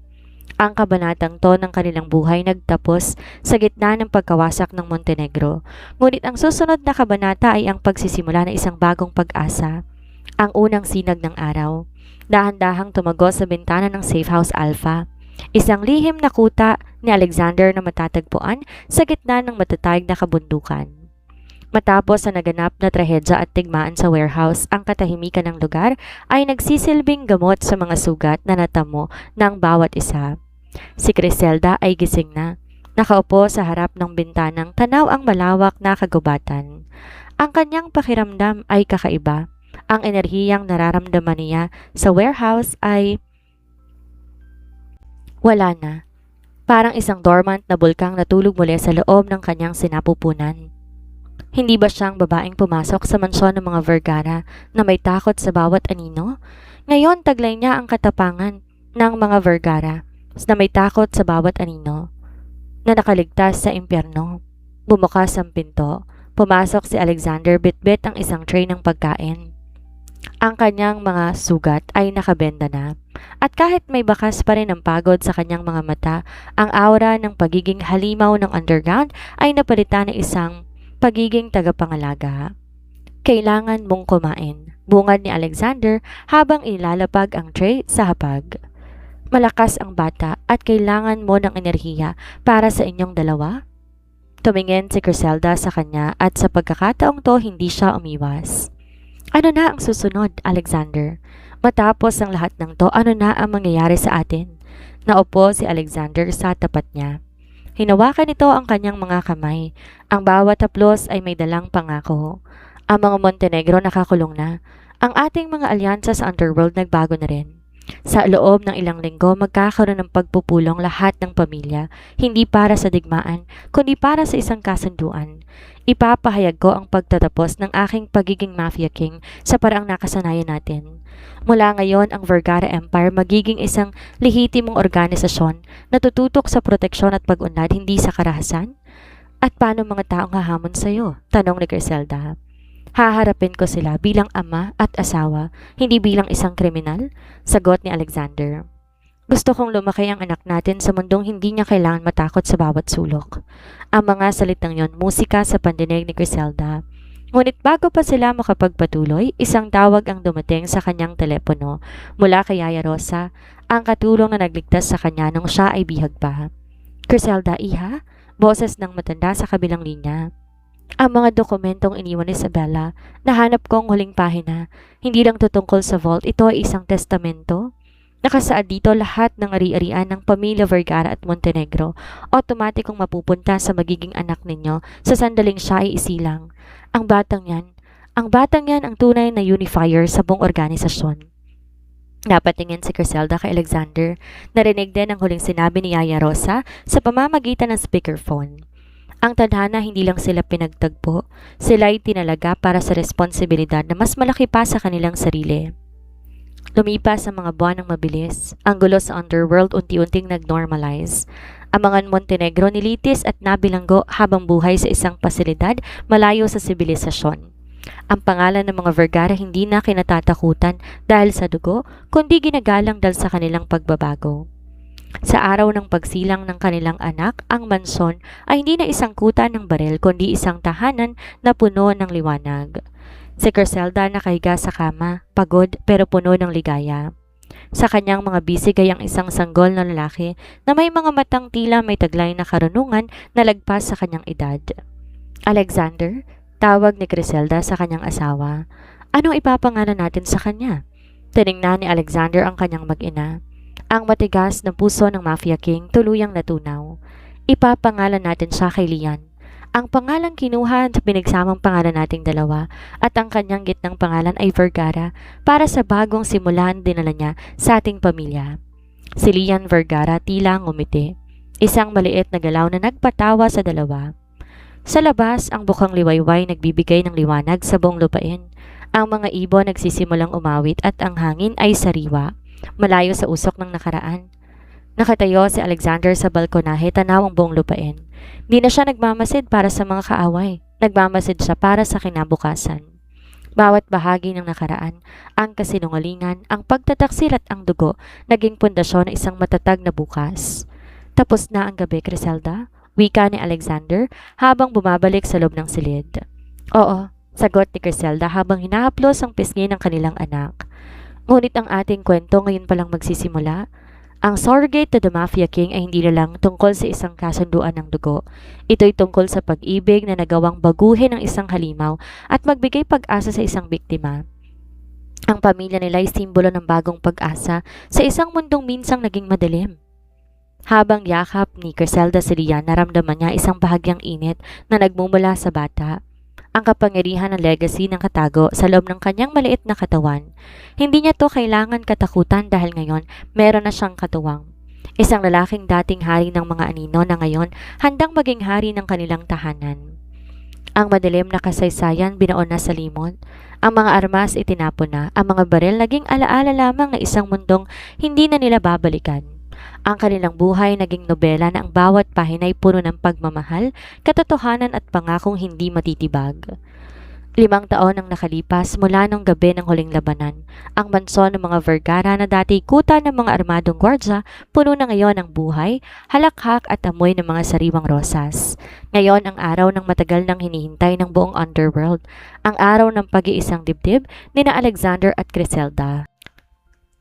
Ang kabanatang to ng kanilang buhay nagtapos sa gitna ng pagkawasak ng Montenegro. Ngunit ang susunod na kabanata ay ang pagsisimula ng isang bagong pag-asa. Ang unang sinag ng araw. Dahan-dahang tumago sa bintana ng Safe House Alpha. Isang lihim na kuta ni Alexander na matatagpuan sa gitna ng matatayag na kabundukan. Matapos sa naganap na trahedya at tigmaan sa warehouse, ang katahimikan ng lugar ay nagsisilbing gamot sa mga sugat na natamo ng bawat isa. Si Griselda ay gising na. Nakaupo sa harap ng bintanang tanaw ang malawak na kagubatan. Ang kanyang pakiramdam ay kakaiba. Ang enerhiyang nararamdaman niya sa warehouse ay wala na. Parang isang dormant na bulkang natulog muli sa loob ng kanyang sinapupunan. Hindi ba siyang babaeng pumasok sa mansyon ng mga Vergara na may takot sa bawat anino? Ngayon taglay niya ang katapangan ng mga Vergara na may takot sa bawat anino na nakaligtas sa impyerno. Bumukas ang pinto. Pumasok si Alexander bitbit ang isang tray ng pagkain. Ang kanyang mga sugat ay nakabenda na. At kahit may bakas pa rin ang pagod sa kanyang mga mata, ang aura ng pagiging halimaw ng underground ay napalitan ng isang pagiging tagapangalaga. Kailangan mong kumain, bungad ni Alexander habang ilalapag ang tray sa hapag. Malakas ang bata at kailangan mo ng enerhiya para sa inyong dalawa. Tumingin si Griselda sa kanya at sa pagkakataong to hindi siya umiwas. Ano na ang susunod, Alexander? Matapos ang lahat ng to, ano na ang mangyayari sa atin? Naupo si Alexander sa tapat niya. Hinawakan nito ang kanyang mga kamay. Ang bawat haplos ay may dalang pangako. Ang mga Montenegro nakakulong na. Ang ating mga alyansa sa underworld nagbago na rin. Sa loob ng ilang linggo, magkakaroon ng pagpupulong lahat ng pamilya, hindi para sa digmaan, kundi para sa isang kasunduan. Ipapahayag ko ang pagtatapos ng aking pagiging Mafia King sa paraang nakasanayan natin. Mula ngayon, ang Vergara Empire magiging isang lehitimong organisasyon na tututok sa proteksyon at pag-unlad, hindi sa karahasan. At paano mga taong hahamon sa'yo? Tanong ni Griselda. Haharapin ko sila bilang ama at asawa, hindi bilang isang kriminal, sagot ni Alexander. Gusto kong lumaki ang anak natin sa mundong hindi niya kailangan matakot sa bawat sulok. Ang mga salitang yon, musika sa pandinig ni Griselda. Ngunit bago pa sila makapagpatuloy, isang tawag ang dumating sa kanyang telepono mula kay Yaya Rosa, ang katulong na nagligtas sa kanya nung siya ay bihag pa. Griselda, iha? Boses ng matanda sa kabilang linya. Ang mga dokumentong iniwan ni Isabella, nahanap kong huling pahina. Hindi lang tutungkol sa vault, ito ay isang testamento. Nakasaad dito lahat ng ari-arian ng pamilya Vergara at Montenegro, automatikong mapupunta sa magiging anak ninyo sa sandaling siya ay isilang. Ang batang yan ang tunay na unifier sa buong organisasyon. Napatingin si Griselda kay Alexander. Narinig din ang huling sinabi ni Yaya Rosa sa pamamagitan ng speakerphone. Ang tadhana hindi lang sila pinagtagpo, sila ay tinalaga para sa responsibilidad na mas malaki pa sa kanilang sarili. Lumipas ang mga buwan ng mabilis. Ang gulo sa underworld unti-unting nag-normalize. Ang mga Montenegro nilitis at nabilanggo habang buhay sa isang pasilidad malayo sa sibilisasyon. Ang pangalan ng mga Vergara hindi na kinatatakutan dahil sa dugo, kundi ginagalang dahil sa kanilang pagbabago. Sa araw ng pagsilang ng kanilang anak, ang mansyon ay hindi na isang kuta ng baril kundi isang tahanan na puno ng liwanag. Si Griselda nakahiga sa kama, pagod pero puno ng ligaya. Sa kanyang mga bisig ay ang isang sanggol na lalaki na may mga matang tila may taglay na karunungan na lagpas sa kanyang edad. Alexander, tawag ni Griselda sa kanyang asawa. Anong ipapangalan natin sa kanya? Tiningnan ni Alexander ang kanyang mag-ina. Ang matigas na puso ng Mafia King tuluyang natunaw. Ipapangalan natin siya kay Lian. Ang pangalang kinuha sa pinagsamang pangalan nating dalawa at ang kanyang gitnang pangalan ay Vergara para sa bagong simulan dinala niya sa ating pamilya. Si Lian Vergara tila ngumiti. Isang maliit na galaw na nagpatawa sa dalawa. Sa labas, ang bukang liwayway nagbibigay ng liwanag sa buong lupain. Ang mga ibon nagsisimulang umawit at ang hangin ay sariwa, malayo sa usok ng nakaraan. Nakatayo si Alexander sa balkonahe, tanaw ang buong lupain. Di na siya nagmamasid para sa mga kaaway. Nagmamasid siya para sa kinabukasan. Bawat bahagi ng nakaraan, ang kasinungalingan, ang pagtataksil at ang dugo, naging pundasyon ng isang matatag na bukas. Tapos na ang gabi, Criselda, wika ni Alexander habang bumabalik sa loob ng silid. Oo, sagot ni Criselda habang hinahaplos ang pisngi ng kanilang anak. Ngunit ang ating kwento ngayon palang magsisimula. Ang surrogate to the Mafia King ay hindi na lang tungkol sa isang kasunduan ng dugo. Ito'y tungkol sa pag-ibig na nagawang baguhin ng isang halimaw at magbigay pag-asa sa isang biktima. Ang pamilya nila ay simbolo ng bagong pag-asa sa isang mundong minsang naging madilim. Habang yakap ni Criselda si Lian, naramdaman niya isang bahagyang init na nagmumula sa bata. Ang kapangyarihan ng legacy ng katago sa loob ng kanyang maliit na katawan. Hindi niya to kailangan katakutan dahil ngayon meron na siyang katuwang. Isang lalaking dating hari ng mga anino na ngayon handang maging hari ng kanilang tahanan. Ang madilim na kasaysayan binaon na sa limot. Ang mga armas itinapon na, ang mga baril naging alaala lamang na isang mundong hindi na nila babalikan. Ang kanilang buhay naging nobela na ang bawat pahina ay puno ng pagmamahal, katotohanan at pangakong hindi matitibag. 5 taon ang nakalipas mula nung gabi ng huling labanan. Ang mansyon ng mga Vergara na dati kuta ng mga armadong gwardya, puno na ngayon ng buhay, halakhak at amoy ng mga sariwang rosas. Ngayon ang araw ng matagal nang hinihintay ng buong underworld, ang araw ng pag-iisang dibdib ni na Alexander at Criselda.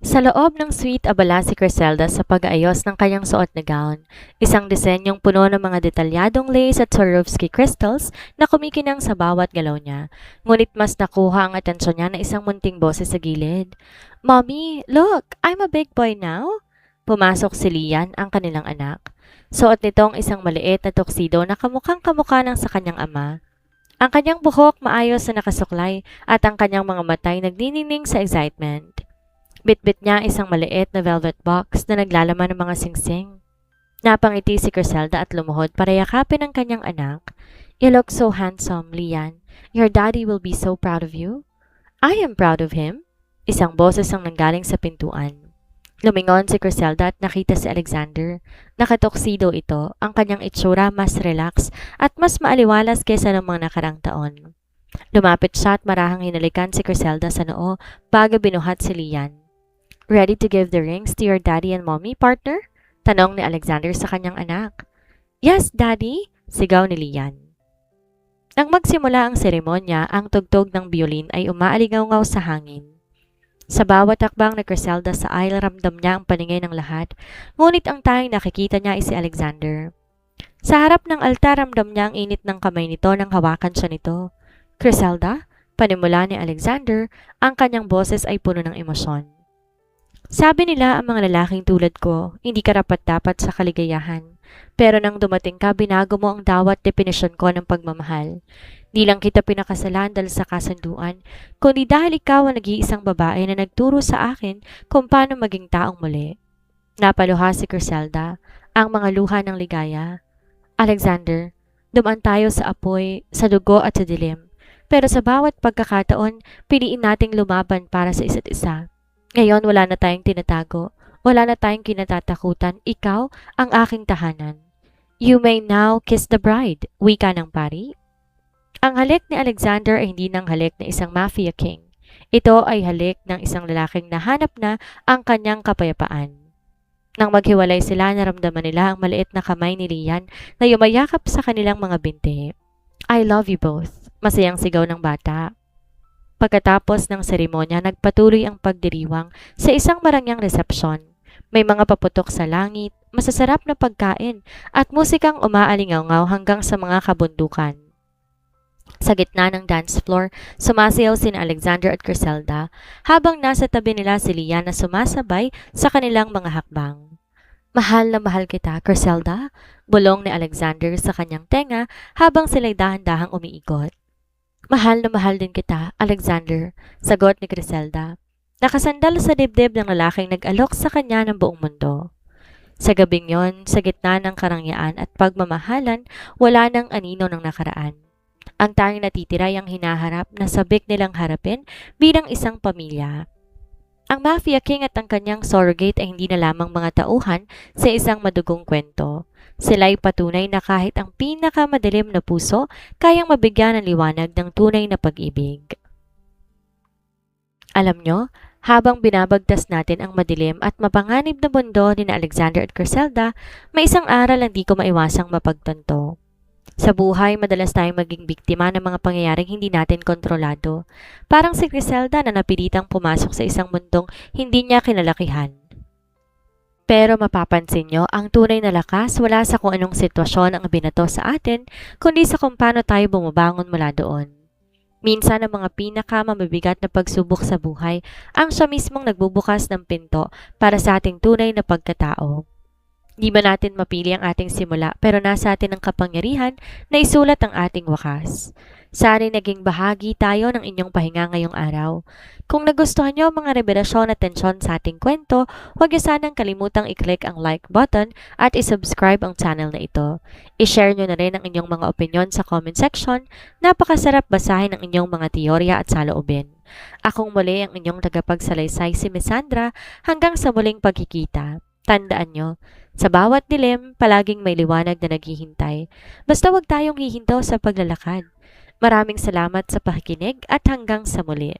Sa loob ng suite, abala si Criselda sa pag-aayos ng kanyang suot na gown. Isang disenyong puno ng mga detalyadong lace at Swarovski crystals na kumikinang sa bawat galaw niya. Ngunit mas nakuha ang atensyon niya na isang munting boses sa gilid. "Mommy, look! I'm a big boy now!" Pumasok si Lian, ang kanilang anak. Suot nitong isang maliit na tuxedo na kamukhang-kamukha ng sa kanyang ama. Ang kanyang buhok maayos na nakasuklay at ang kanyang mga matay nagniningning sa excitement. Bitbit niya isang maliit na velvet box na naglalaman ng mga singsing. Napangiti si Criselda at lumuhod para yakapin ang kanyang anak. "You look so handsome, Lian. Your daddy will be so proud of you." "I am proud of him." Isang boses ang nanggaling sa pintuan. Lumingon si Criselda at nakita si Alexander. Nakatuksido ito, ang kanyang itsura mas relax at mas maaliwalas kaysa ng mga nakarang taon. Lumapit siya at marahang hinalikan si Criselda sa noo bago binuhat si Lian. "Ready to give the rings to your daddy and mommy, partner?" Tanong ni Alexander sa kanyang anak. "Yes, daddy," sigaw ni Lian. Nang magsimula ang seremonya, ang tugtog ng biolin ay umaalingaw-ngaw sa hangin. Sa bawat hakbang ni Criselda sa aisle, ramdam niya ang paningay ng lahat, ngunit ang tanging nakikita niya ay si Alexander. Sa harap ng altar, ramdam niya ang init ng kamay nito nang hawakan siya nito. "Criselda?" Panimula ni Alexander, ang kanyang boses ay puno ng emosyon. "Sabi nila ang mga lalaking tulad ko, hindi karapat-dapat sa kaligayahan. Pero nang dumating ka, binago mo ang bawat definisyon ko ng pagmamahal. Di lang kita pinakasalan dahil sa kasunduan, kundi dahil ikaw ang nag-iisang babae na nagturo sa akin kung paano maging taong muli." Napaluha si Criselda, ang mga luha ng ligaya. "Alexander, dumaan tayo sa apoy, sa dugo at sa dilim. Pero sa bawat pagkakataon, piliin nating lumaban para sa isa't isa. Ngayon wala na tayong tinatago, wala na tayong kinatatakutan, ikaw ang aking tahanan. You may now kiss the bride," wika ng pari. Ang halik ni Alexander ay hindi ng halik ng isang Mafia King. Ito ay halik ng isang lalaking nahanap na ang kanyang kapayapaan. Nang maghiwalay sila, naramdaman nila ang maliit na kamay ni Lian na yumayakap sa kanilang mga binti. "I love you both," masayang sigaw ng bata. Pagkatapos ng seremonya, nagpatuloy ang pagdiriwang sa isang marangyang resepsyon. May mga paputok sa langit, masasarap na pagkain, at musikang umaalingaw-ngaw hanggang sa mga kabundukan. Sa gitna ng dance floor, sumasayaw sina Alexander at Griselda habang nasa tabi nila si Liana sumasabay sa kanilang mga hakbang. Mahal na mahal kita, Griselda, bulong ni Alexander sa kanyang tenga habang sila'y dahan-dahang umiikot. Mahal na mahal din kita, Alexander, sagot ni Griselda. Nakasandal sa dibdib ng lalaking nag-alok sa kanya ng buong mundo. Sa gabing yon, sa gitna ng karangyaan at pagmamahalan, wala nang anino ng nakaraan. Ang tanging natitira ay ang hinaharap na sabik nilang harapin bilang isang pamilya. Ang Mafia King at ang kanyang surrogate ay hindi na lamang mga tauhan sa isang madugong kwento. Sila'y patunay na kahit ang pinakamadilim na puso, kayang mabigyan ng liwanag ng tunay na pag-ibig. Alam nyo, habang binabagtas natin ang madilim at mapanganib na mundo ni Alexander at Griselda, may isang aral ang di ko maiwasang mapagtanto. Sa buhay, madalas tayong maging biktima ng mga pangyayaring hindi natin kontrolado. Parang si Griselda na napilitang pumasok sa isang mundong hindi niya kinalakihan. Pero mapapansin nyo, ang tunay na lakas wala sa kung anong sitwasyon ang binato sa atin, kundi sa kung paano tayo bumabangon mula doon. Minsan ang mga pinakamamabigat na pagsubok sa buhay ang siya mismong nagbubukas ng pinto para sa ating tunay na pagkatao. Di ba natin mapili ang ating simula pero nasa atin ang kapangyarihan na isulat ang ating wakas. Sana'y naging bahagi tayo ng inyong pahinga ngayong araw. Kung nagustuhan nyo ang mga revelasyon at tensyon sa ating kwento, huwag nyo sanang kalimutang i-click ang like button at i-subscribe ang channel na ito. I-share nyo na rin ang inyong mga opinion sa comment section. Napakasarap basahin ang inyong mga teorya at saloobin. Akong muli ang inyong tagapagsalaysay si Miss Sandra hanggang sa muling pagkikita. Tandaan nyo, sa bawat dilim, palaging may liwanag na naghihintay. Basta wag tayong hihinto sa paglalakad. Maraming salamat sa pakikinig at hanggang sa muli.